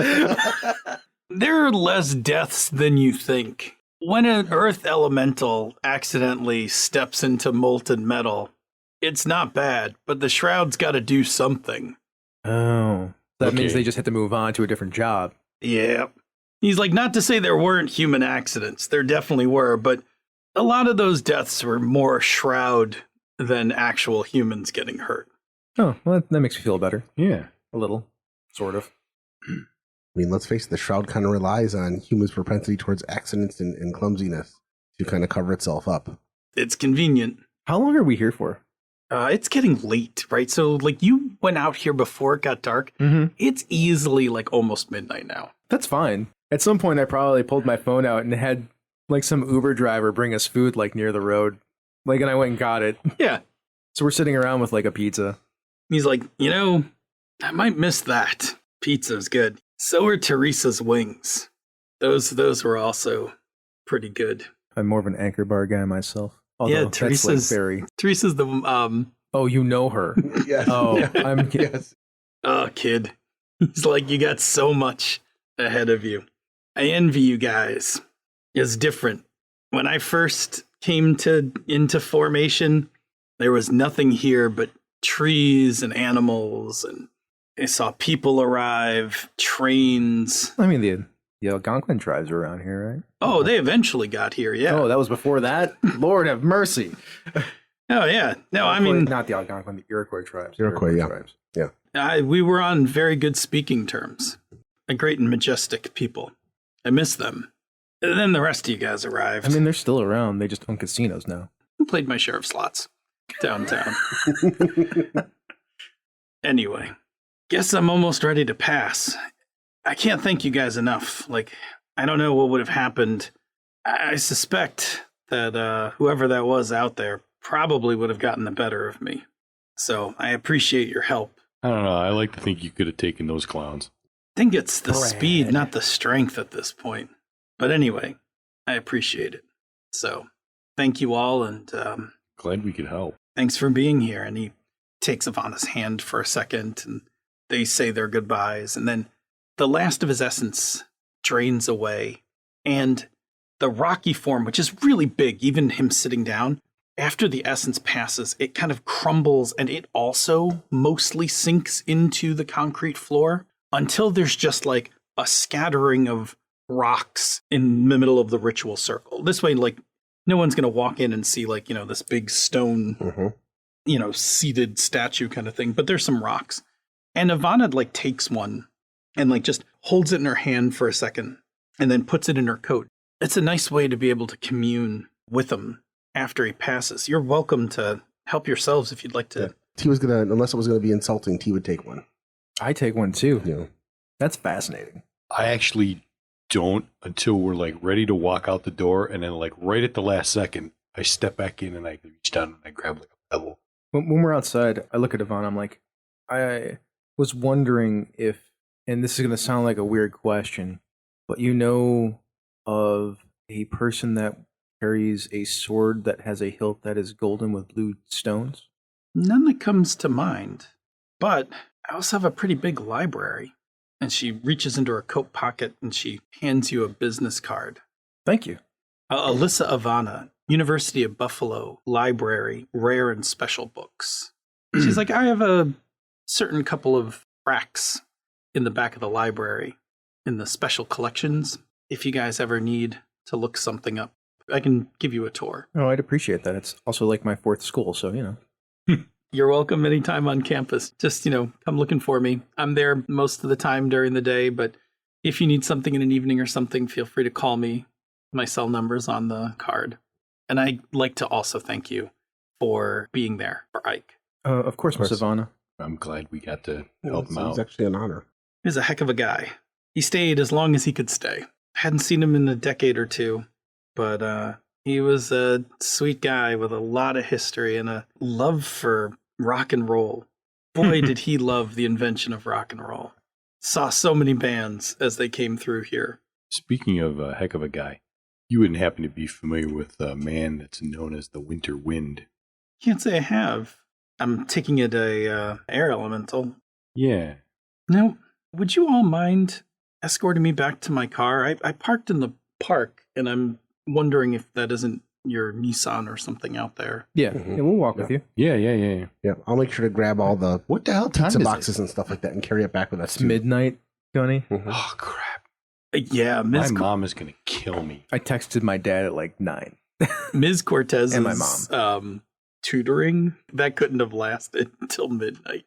there are less deaths than you think. When an earth elemental accidentally steps into molten metal, it's not bad, but the Shroud's got to do something. Oh. That means Okay. they just have to move on to a different job. Yeah. He's like, not to say there weren't human accidents. There definitely were, but a lot of those deaths were more Shroud than actual humans getting hurt. Oh, well, that makes me feel better. Yeah. A little. Sort of. I mean, let's face it, the Shroud kind of relies on humans' propensity towards accidents and clumsiness to kind of cover itself up. It's convenient. How long are we here for? It's getting late, right? So, you went out here before it got dark. Mm-hmm. It's easily, almost midnight now. That's fine. At some point, I probably pulled my phone out and had, some Uber driver bring us food, near the road. And I went and got it. Yeah. So we're sitting around with, a pizza. He's like, I might miss that. Pizza's good. So are Teresa's wings. Those were also pretty good. I'm more of an Anchor Bar guy myself. Although Yeah, that's, Teresa's- very... Teresa's the, Oh, you know her. Yes. Oh, I'm kidding. Yes. oh, kid. He's like, you got so much ahead of you. I envy you guys. It's different. When I first came into formation, there was nothing here but trees and animals, and I saw people arrive, trains. I mean, the Algonquin tribes are around here, right? Oh, they eventually got here, yeah. Oh, that was before that? Lord have mercy. Oh, yeah. No, I mean, Not the Algonquin, the Iroquois tribes. Iroquois, yeah. tribes. we were on very good speaking terms. A great and majestic people. I miss them. And then the rest of you guys arrived. I mean, they're still around. They just own casinos now. I played my share of slots downtown. Anyway, guess I'm almost ready to pass. I can't thank you guys enough. Like, I don't know what would have happened. I suspect that whoever that was out there probably would have gotten the better of me. So I appreciate your help. I don't know. I like to think you could have taken those clowns. I think it's the speed, not the strength at this point. But anyway, I appreciate it. So thank you all, and Glad we could help. thanks for being here. And he takes Ivana's hand for a second, and they say their goodbyes. And then the last of his essence drains away. And the rocky form, which is really big, even him sitting down, after the essence passes, it kind of crumbles, and it also mostly sinks into the concrete floor until there's just like a scattering of rocks in the middle of the ritual circle. This way, like, no one's going to walk in and see, like, this big stone, seated statue kind of thing. But there's some rocks. And Ivana, like, takes one and, like, just holds it in her hand for a second and then puts it in her coat. It's a nice way to be able to commune with him after he passes. You're welcome to help yourselves if you'd like to. Yeah. T was going to, unless it was going to be insulting, T would take one. I take one too. Yeah. That's fascinating. I actually don't until we're like ready to walk out the door, and then like right at the last second, I step back in and I reach down and I grab like a pebble. When we're outside, I look at Ivana. I'm like, I was wondering if, and this is going to sound like a weird question, but you know of a person that carries a sword that has a hilt that is golden with blue stones? None that comes to mind. But I also have a pretty big library. And she reaches into her coat pocket and she hands you a business card. Thank you. Alyssa Ivana, University of Buffalo Library, Rare and Special Books. She's like, I have a certain couple of racks in the back of the library in the special collections. If you guys ever need to look something up, I can give you a tour. Oh, I'd appreciate that. It's also like my fourth school, so, You're welcome anytime on campus. Just, come looking for me. I'm there most of the time during the day, but if you need something in an evening or something, feel free to call me. My cell number's on the card. And I'd like to also thank you for being there for Ike. Of course, Miss Ivana. I'm glad we got to help him It's out. actually an honor. He's a heck of a guy. He stayed as long as he could stay. Hadn't seen him in a decade or two, but he was a sweet guy with a lot of history and a love for rock and roll. Boy, did he love the invention of rock and roll. Saw so many bands as they came through here. Speaking of a heck of a guy, you wouldn't happen to be familiar with a man that's known as the Winter Wind. Can't say I have. I'm taking it a air elemental. Yeah. Now, would you all mind escorting me back to my car? I parked in the park, and I'm wondering if that isn't your Nissan or something out there. Yeah, Mhm. we'll walk with you. Yeah. Yeah, I'll make sure to grab all the What the hell time pizza is boxes it? and stuff like that and carry it back with us. It's too. midnight, Gunny. Mhm. Oh, crap. Yeah, My Ms. mom is going to kill me. I texted my dad at like 9. Ms. Cortez's And my mom. Tutoring, that couldn't have lasted until midnight.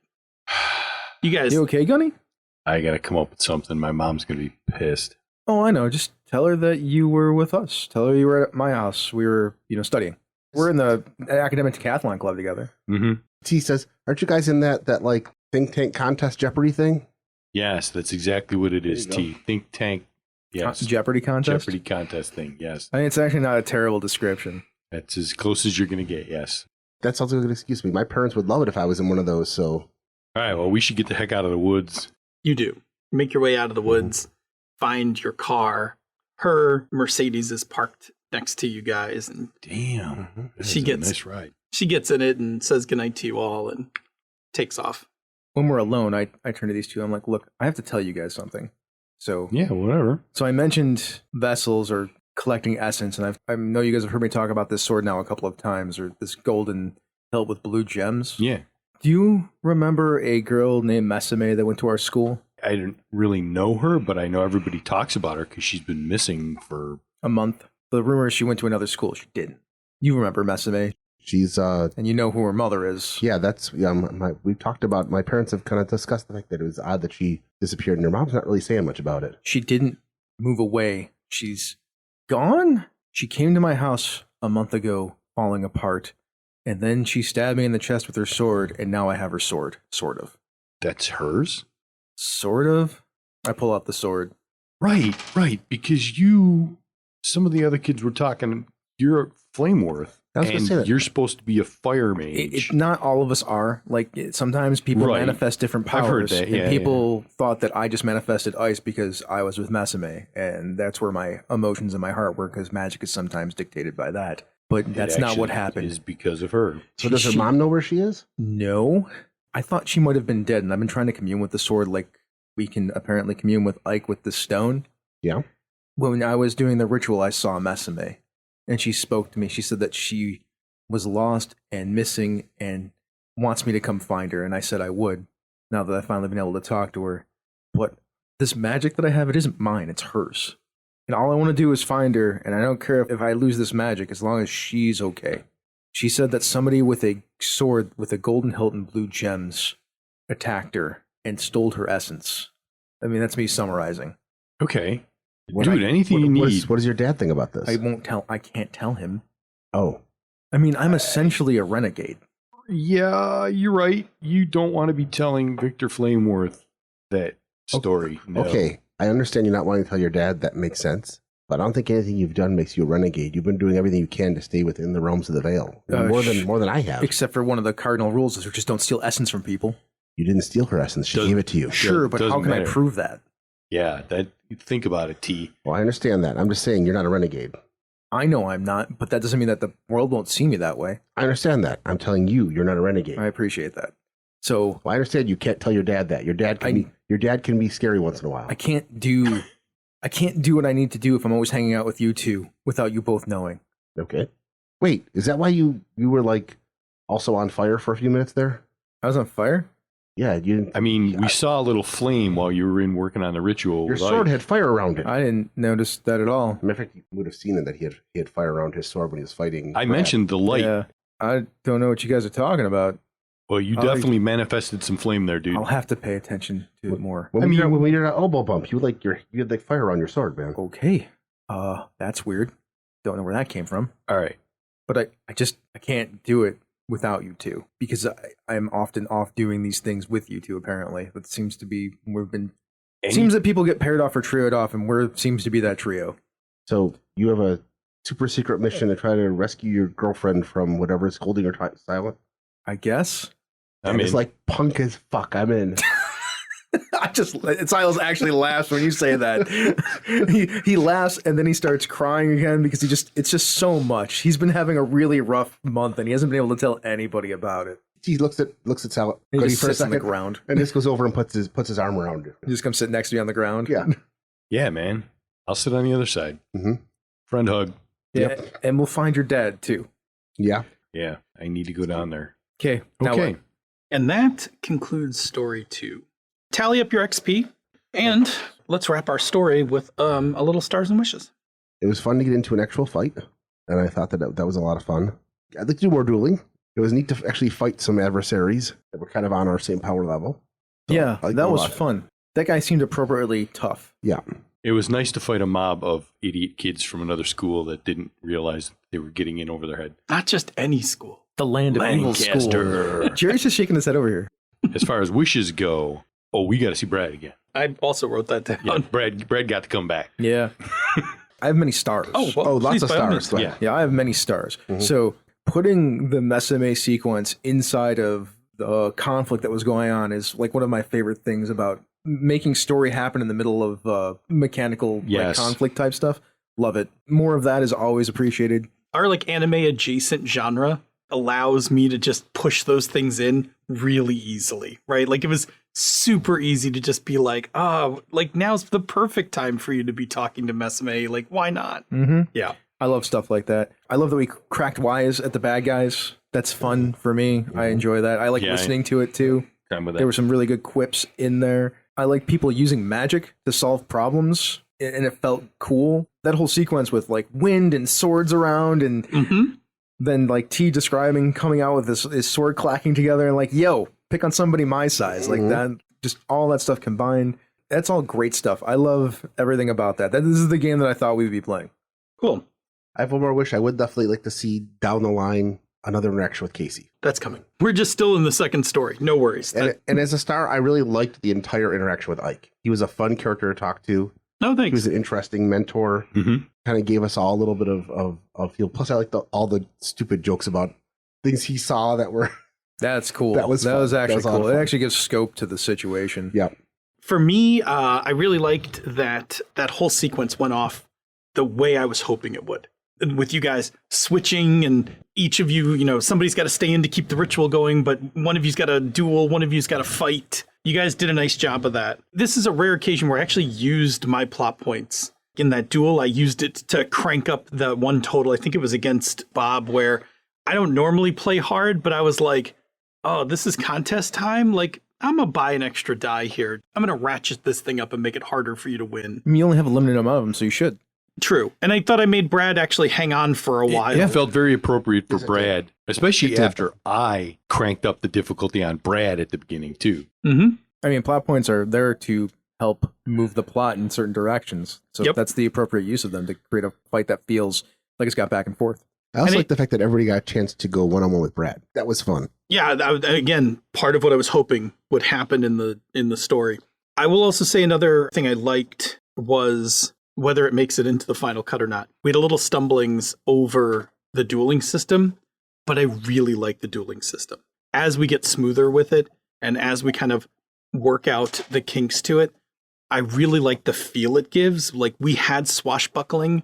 You guys, You okay, Gunny? I got to come up with something. My mom's going to be pissed. Oh, I know. Just tell her that you were with us. Tell her you were at my house. We were, studying. We're in the academic decathlon club together. Mm-hmm. T says, "Aren't you guys in that like think tank contest Jeopardy thing?" Yes, that's exactly what it is, There you T. Think tank. Yes. Jeopardy contest. Jeopardy contest thing, yes. I mean, it's actually not a terrible description. That's as close as you're going to get, yes. That sounds like a good excuse me. My parents would love it if I was in one of those. So All right, well, we should get the heck out of the woods. you do. Make your way out of the woods, find your car. Her Mercedes is parked next to you guys, and Damn. This She is a gets- nice ride. she gets in it and says goodnight to you all and takes off. When we're alone, I turn to these two. I'm like, look, I have to tell you guys something. So Yeah, whatever. I mentioned vessels or collecting essence, and I know you guys have heard me talk about this sword now a couple of times, or this golden hilt with blue gems. Yeah. Do you remember a girl named Mesame that went to our school? I didn't really know her, but I know everybody talks about her because she's been missing for... A month. The rumor is she went to another school. She didn't. You remember Mesame, she's and you know who her mother is. yeah, that's we talked about. My parents have kind of discussed the fact that it was odd that she disappeared, and her mom's not really saying much about it. She didn't move away. She's gone? She came to my house a month ago, falling apart, and then she stabbed me in the chest with her sword, and now I have her sword, sort of. That's hers? Sort of? I pull out the sword. Right, because some of the other kids were talking, you're Flameworth, I was gonna and say that. you're supposed to be a fire mage. Not all of us are. Like, sometimes people Right. manifest different I've powers. heard that, and yeah, people thought that I just manifested ice because I was with Mesame, and that's where my emotions and my heart were, because magic is sometimes dictated by that. But that's not what happened. Is because of her. So does her mom know where she is? No. I thought she might have been dead, and I've been trying to commune with the sword like we can apparently commune with Ike with the stone. Yeah. When I was doing the ritual, I saw Mesame, and she spoke to me. She said that she was lost and missing and wants me to come find her, and I said I would, now that I've finally been able to talk to her. But this magic that I have, it isn't mine, it's hers. And all I want to do is find her, and I don't care if I lose this magic as long as she's okay. She said that somebody with a sword with a golden hilt and blue gems attacked her and stole her essence. I mean, that's me summarizing. Okay. Dude, anything you need. What does your dad think about this? I can't tell him. Oh. I mean, I'm essentially a renegade. Yeah, you're right. You don't want to be telling Victor Flameworth that story. No. Okay. I understand you're not wanting to tell your dad. That makes sense. But I don't think anything you've done makes you a renegade. You've been doing everything you can to stay within the realms of the Veil. More than I have. Except for one of the cardinal rules is just don't steal essence from people. You didn't steal her essence. She gave it to you. Sure, but how can I prove that? Yeah, think about it, T. Well, I understand that. I'm just saying you're not a renegade. I know I'm not, but that doesn't mean that the world won't see me that way. I understand that. I'm telling you, you're not a renegade. I appreciate that. So Well, I understand you can't tell your dad that. Your dad can be scary once in a while. I can't do what I need to do if I'm always hanging out with you two without you both knowing. Okay. Wait, is that why you were like also on fire for a few minutes there? I was on fire? Yeah, you didn't. I mean, we saw a little flame while you were in working on the ritual. Your sword had fire around it. I didn't notice that at all. Matter of fact, you would have seen it that he had fire around his sword when he was fighting. I Brad. mentioned the light. Yeah, I don't know what you guys are talking about. Well, you definitely manifested some flame there, dude. I'll have to pay attention to it more. When we did an elbow bump, you had like fire around your sword, man. Okay. That's weird. Don't know where that came from. All right. But I can't do it without you two, because I'm often off doing these things with you two, apparently. That seems to be, seems that people get paired off or trioed off, and seems to be that trio. So you have a super secret mission to try to rescue your girlfriend from whatever is holding her silent? I guess. It's like punk as fuck. I'm in. Silas actually laughs when you say that. he laughs and then he starts crying again because it's just so much. He's been having a really rough month and he hasn't been able to tell anybody about it. He looks at Sal. He just sits on the ground and just goes over and puts his arm around you. He just comes sit next to me on the ground. Yeah. Yeah, man. I'll sit on the other side. Mm-hmm. Friend hug. Yeah, Yep. and we'll find your dad too. Yeah. Yeah, I need to go down there. Okay. Now Okay. what? And that concludes story 2. Tally up your XP, and let's wrap our story with a little stars and wishes. It was fun to get into an actual fight, and I thought that was a lot of fun. I'd like to do more dueling. It was neat to actually fight some adversaries that were kind of on our same power level. So Yeah, I liked that it a was lot. fun. That guy seemed appropriately tough. Yeah. It was nice to fight a mob of idiot kids from another school that didn't realize they were getting in over their head. Not just any school. The land of evil school. Lancaster. Jerry's just shaking his head over here. As far as wishes go, we got to see Brad again. I also wrote that down. Yeah, Brad got to come back. Yeah. I have many stars. Oh, well, lots please, of by all stars. means. Go ahead. Yeah. Yeah, I have many stars. So putting the Mesame sequence inside of the conflict that was going on is like one of my favorite things about making story happen in the middle of mechanical Yes. conflict type stuff. Love it. More of that is always appreciated. Our like anime adjacent genre allows me to just push those things in really easily, right? Like it was super easy to just be like, like now's the perfect time for you to be talking to Mesame. Like, why not? Mm-hmm. Yeah. I love stuff like that. I love that we cracked wise at the bad guys. That's fun for me. I enjoy that. I like Yeah, listening to it too. Time with that. There were some really good quips in there. I like people using magic to solve problems, and it felt cool. That whole sequence with like wind and swords around, and Mm-hmm. then like T describing coming out with his sword clacking together, and like, yo, pick on somebody my size. Like that, just all that stuff combined. That's all great stuff. I love everything about that. This is the game that I thought we'd be playing. Cool. I have one more wish. I would definitely like to see down the line another interaction with Casey. That's coming. We're just still in the second story. No worries. And as a star, I really liked the entire interaction with Ike. He was a fun character to talk to. No, thanks. He was an interesting mentor. Mm-hmm. Kind of gave us all a little bit of feel. Plus, I like all the stupid jokes about things he saw that were. That's cool. That was fun. actually That was a lot cool. of It fun. actually gives scope to the situation. Yeah. For me, I really liked that whole sequence went off the way I was hoping it would. With you guys switching and each of you, somebody's got to stay in to keep the ritual going, but one of you's got to duel, one of you's got to fight. You guys did a nice job of that. This is a rare occasion where I actually used my plot points. In that duel, I used it to crank up the one total. I think it was against Bob, where I don't normally play hard, but I was like, oh, this is contest time? Like, I'm going to buy an extra die here. I'm going to ratchet this thing up and make it harder for you to win. I mean, you only have a limited amount of them, so you should. True. And I thought I made Brad actually hang on for a while. It felt very appropriate for Yes, it Brad, especially It did. after I cranked up the difficulty on Brad at the beginning, too. Mm-hmm. I mean, plot points are there to help move the plot in certain directions. So Yep. that's the appropriate use of them to create a fight that feels like it's got back and forth. I also And like the fact that everybody got a chance to go one-on-one with Brad. That was fun. Yeah, again, part of what I was hoping would happen in the story. I will also say another thing I liked was whether it makes it into the final cut or not. We had a little stumblings over the dueling system, but I really like the dueling system. As we get smoother with it, and as we kind of work out the kinks to it, I really like the feel it gives. Like, we had swashbuckling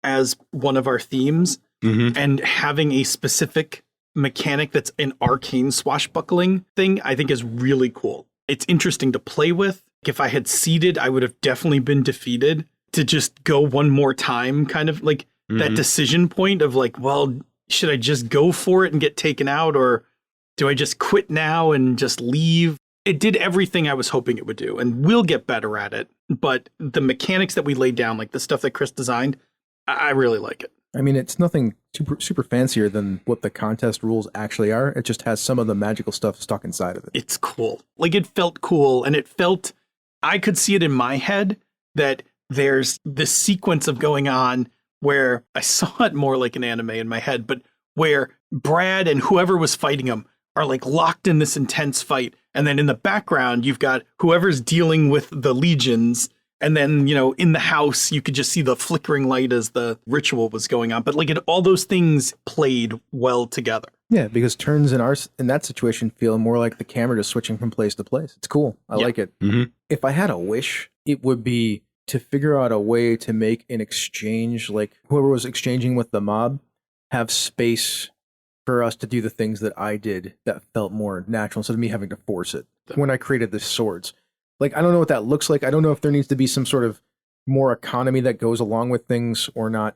as one of our themes, Mm-hmm. and having a specific mechanic that's an arcane swashbuckling thing, I think is really cool. It's interesting to play with. If I had seeded, I would have definitely been defeated. To just go one more time, kind of like that decision point of like, well, should I just go for it and get taken out, or do I just quit now and just leave? It did everything I was hoping it would do, and we'll get better at it. But the mechanics that we laid down, like the stuff that Chris designed, I really like it. I mean, it's nothing super fancier than what the contest rules actually are. It just has some of the magical stuff stuck inside of it. It's cool. Like, it felt cool, and I could see it in my head that there's this sequence of going on where I saw it more like an anime in my head, but where Brad and whoever was fighting him are like locked in this intense fight. And then in the background, you've got whoever's dealing with the legions. And then, in the house, you could just see the flickering light as the ritual was going on. But like, all those things played well together. Yeah, because turns in that situation feel more like the camera just switching from place to place. It's cool. I Yeah. like it. Mm-hmm. If I had a wish, it would be to figure out a way to make an exchange, like whoever was exchanging with the mob, have space for us to do the things that I did that felt more natural instead of me having to force it. When I created the swords, like, I don't know what that looks like. I don't know if there needs to be some sort of more economy that goes along with things or not.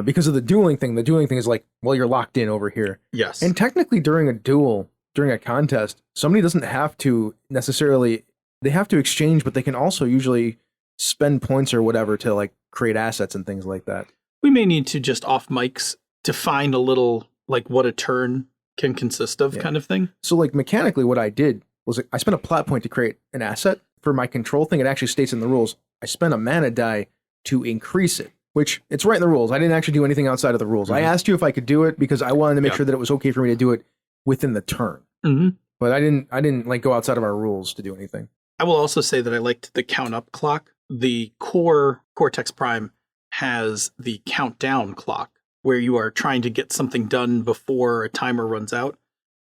Because of the dueling thing is like, well, you're locked in over here. Yes. And technically during a duel, during a contest, somebody doesn't have to necessarily, they have to exchange, but they can also usually spend points or whatever to like create assets and things like that. We may need to just off mics define a little like what a turn can consist of, kind of thing. So like mechanically what I did was I spent a plot point to create an asset. For my control thing, it actually states in the rules, I spent a mana die to increase it, which it's right in the rules. I didn't actually do anything outside of the rules. I asked you if I could do it because I wanted to make sure that it was okay for me to do it within the turn. Mm-hmm. But I didn't like go outside of our rules to do anything. I will also say that I liked the count up clock. The core Cortex Prime has the countdown clock where you are trying to get something done before a timer runs out.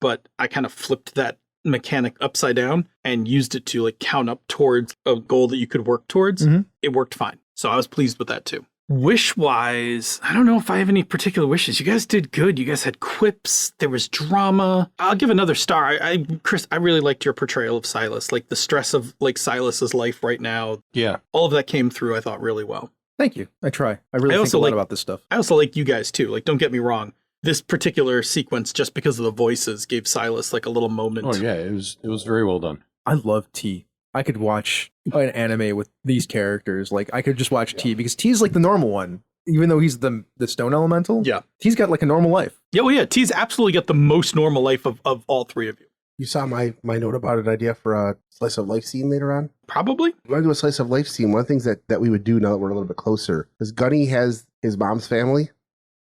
But I kind of flipped that mechanic upside down and used it to like count up towards a goal that you could work towards. Mhm. It worked fine. So I was pleased with that too. Wish wise, I don't know if I have any particular wishes. You guys did good. You guys had quips. There was drama. I'll give another star. Chris, I really liked your portrayal of Silas, like the stress of like Silas's life right now. Yeah. All of that came through, I thought, really well. Thank you. I try. I really think also a lot like- about this stuff. I also like you guys too. Like, don't get me wrong. This particular sequence, just because of the voices, gave Silas like a little moment. Oh yeah, it was very well done. I love T. I could watch an anime with these characters. Like I could just watch T because T is like the normal one, even though he's the stone elemental. Yeah. T's got like a normal life. Yeah, well, yeah. T's absolutely got the most normal life of all three of you. You saw my note about an idea for a slice of life scene later on? Probably. We want to do a slice of life scene. One of the things that we would do now that we're a little bit closer is Gunny has his mom's family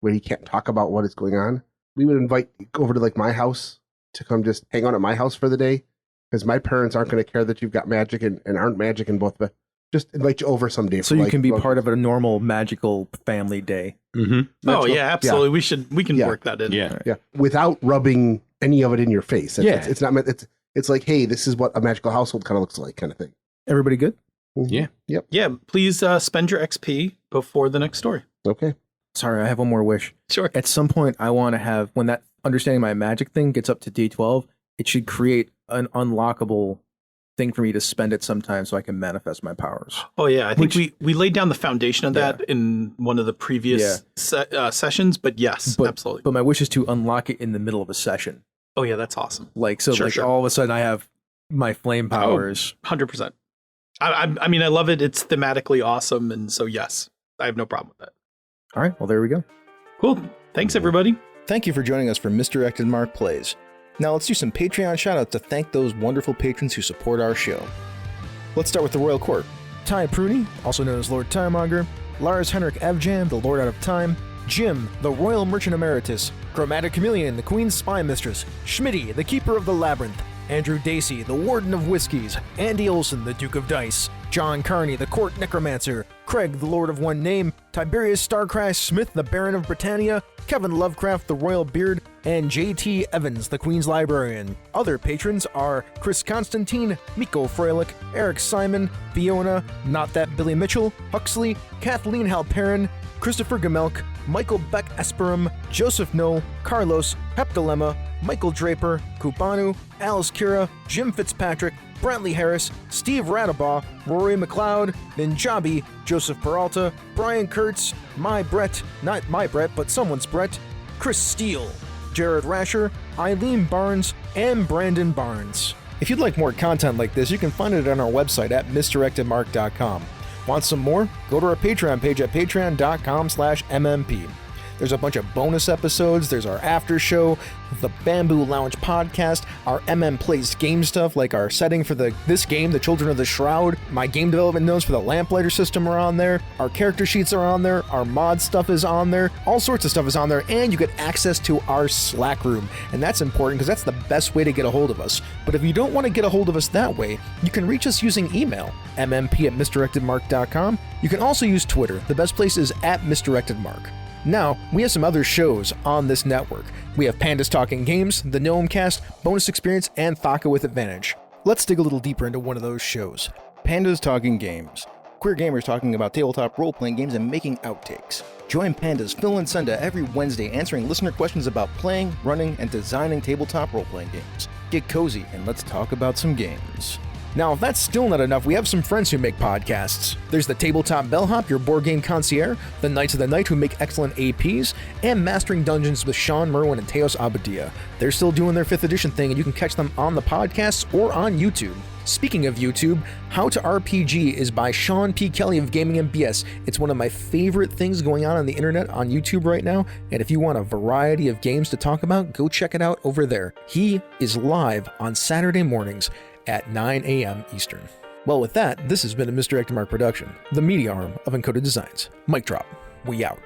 where he can't talk about what is going on. We would invite over to like my house to come just hang out at my house for the day because my parents aren't going to care that you've got magic and aren't magic in both. But just invite you over someday. So you can be part of a normal magical family day. Mm-hmm. Oh yeah, absolutely. We can work that in. Yeah. Yeah, without rubbing any of it in your face. Yeah. It's not. It's like, hey, this is what a magical household kind of looks like, kind of thing. Everybody good? Yeah. Yep. Yeah, please spend your XP before the next story. Okay. Sorry, I have one more wish. Sure. At some point, I want to have, when that understanding my magic thing gets up to D12, it should create an unlockable thing for me to spend it sometime so I can manifest my powers. Oh yeah, I think we laid down the foundation of that in one of the previous sessions, but yes, absolutely. But my wish is to unlock it in the middle of a session. Oh yeah, that's awesome. Like, so Sure. all of a sudden I have my flame powers. 100%. I mean, I love it. It's thematically awesome, and so yes, I have no problem with that. All right, well, there we go. Cool. Thanks, everybody. Thank you for joining us for Misdirected Mark Plays. Now let's do some Patreon shoutouts to thank those wonderful patrons who support our show. Let's start with the Royal Court. Ty Pruny, also known as Lord Tiremonger, Lars Henrik Evjan, the Lord Out of Time, Jim, the Royal Merchant Emeritus, Chromatic Chameleon, the Queen's Spy Mistress, Schmitty, the Keeper of the Labyrinth, Andrew Dacey, the Warden of Whiskies, Andy Olson, the Duke of Dice, John Carney, the Court Necromancer, Craig, the Lord of One Name, Tiberius Starcrash Smith, the Baron of Britannia, Kevin Lovecraft, the Royal Beard, and J.T. Evans, the Queen's Librarian. Other patrons are Chris Constantine, Miko Froelich, Eric Simon, Fiona, Not That Billy Mitchell, Huxley, Kathleen Halperin, Christopher Gamelk, Michael Beck Esperum, Joseph Knoll, Carlos, Hepdilemma, Michael Draper, Kupanu, Alice Kira, Jim Fitzpatrick, Brantley Harris, Steve Radabaugh, Rory McLeod, Ninjabi, Joseph Peralta, Brian Kurtz, my Brett, not my Brett, but someone's Brett, Chris Steele, Jared Rasher, Eileen Barnes, and Brandon Barnes. If you'd like more content like this, you can find it on our website at misdirectedmark.com. Want some more? Go to our Patreon page at patreon.com/MMP. There's a bunch of bonus episodes. There's our after show, the Bamboo Lounge podcast, our MM Plays game stuff, like our setting for this game, The Children of the Shroud. My game development notes for the Lamplighter system are on there. Our character sheets are on there. Our mod stuff is on there. All sorts of stuff is on there, and you get access to our Slack room. And that's important because that's the best way to get a hold of us. But if you don't want to get a hold of us that way, you can reach us using email, mmp@misdirectedmark.com. You can also use Twitter. The best place is @misdirectedmark. Now, we have some other shows on this network. We have Pandas Talking Games, the Gnome Cast, Bonus Experience, and Thaka with Advantage. Let's dig a little deeper into one of those shows. Pandas Talking Games. Queer gamers talking about tabletop role-playing games and making outtakes. Join Pandas, Phil and Senda every Wednesday answering listener questions about playing, running, and designing tabletop role-playing games. Get cozy and let's talk about some games. Now, if that's still not enough, we have some friends who make podcasts. There's the Tabletop Bellhop, your board game concierge, the Knights of the Night, who make excellent APs, and Mastering Dungeons with Sean Merwin and Teos Abadia. They're still doing their 5th edition thing, and you can catch them on the podcasts or on YouTube. Speaking of YouTube, How to RPG is by Sean P. Kelly of Gaming MBS. It's one of my favorite things going on the internet on YouTube right now, and if you want a variety of games to talk about, go check it out over there. He is live on Saturday mornings at 9 a.m. Eastern. Well, with that, this has been a Misdirected Mark production, the media arm of Encoded Designs. Mic drop. We out.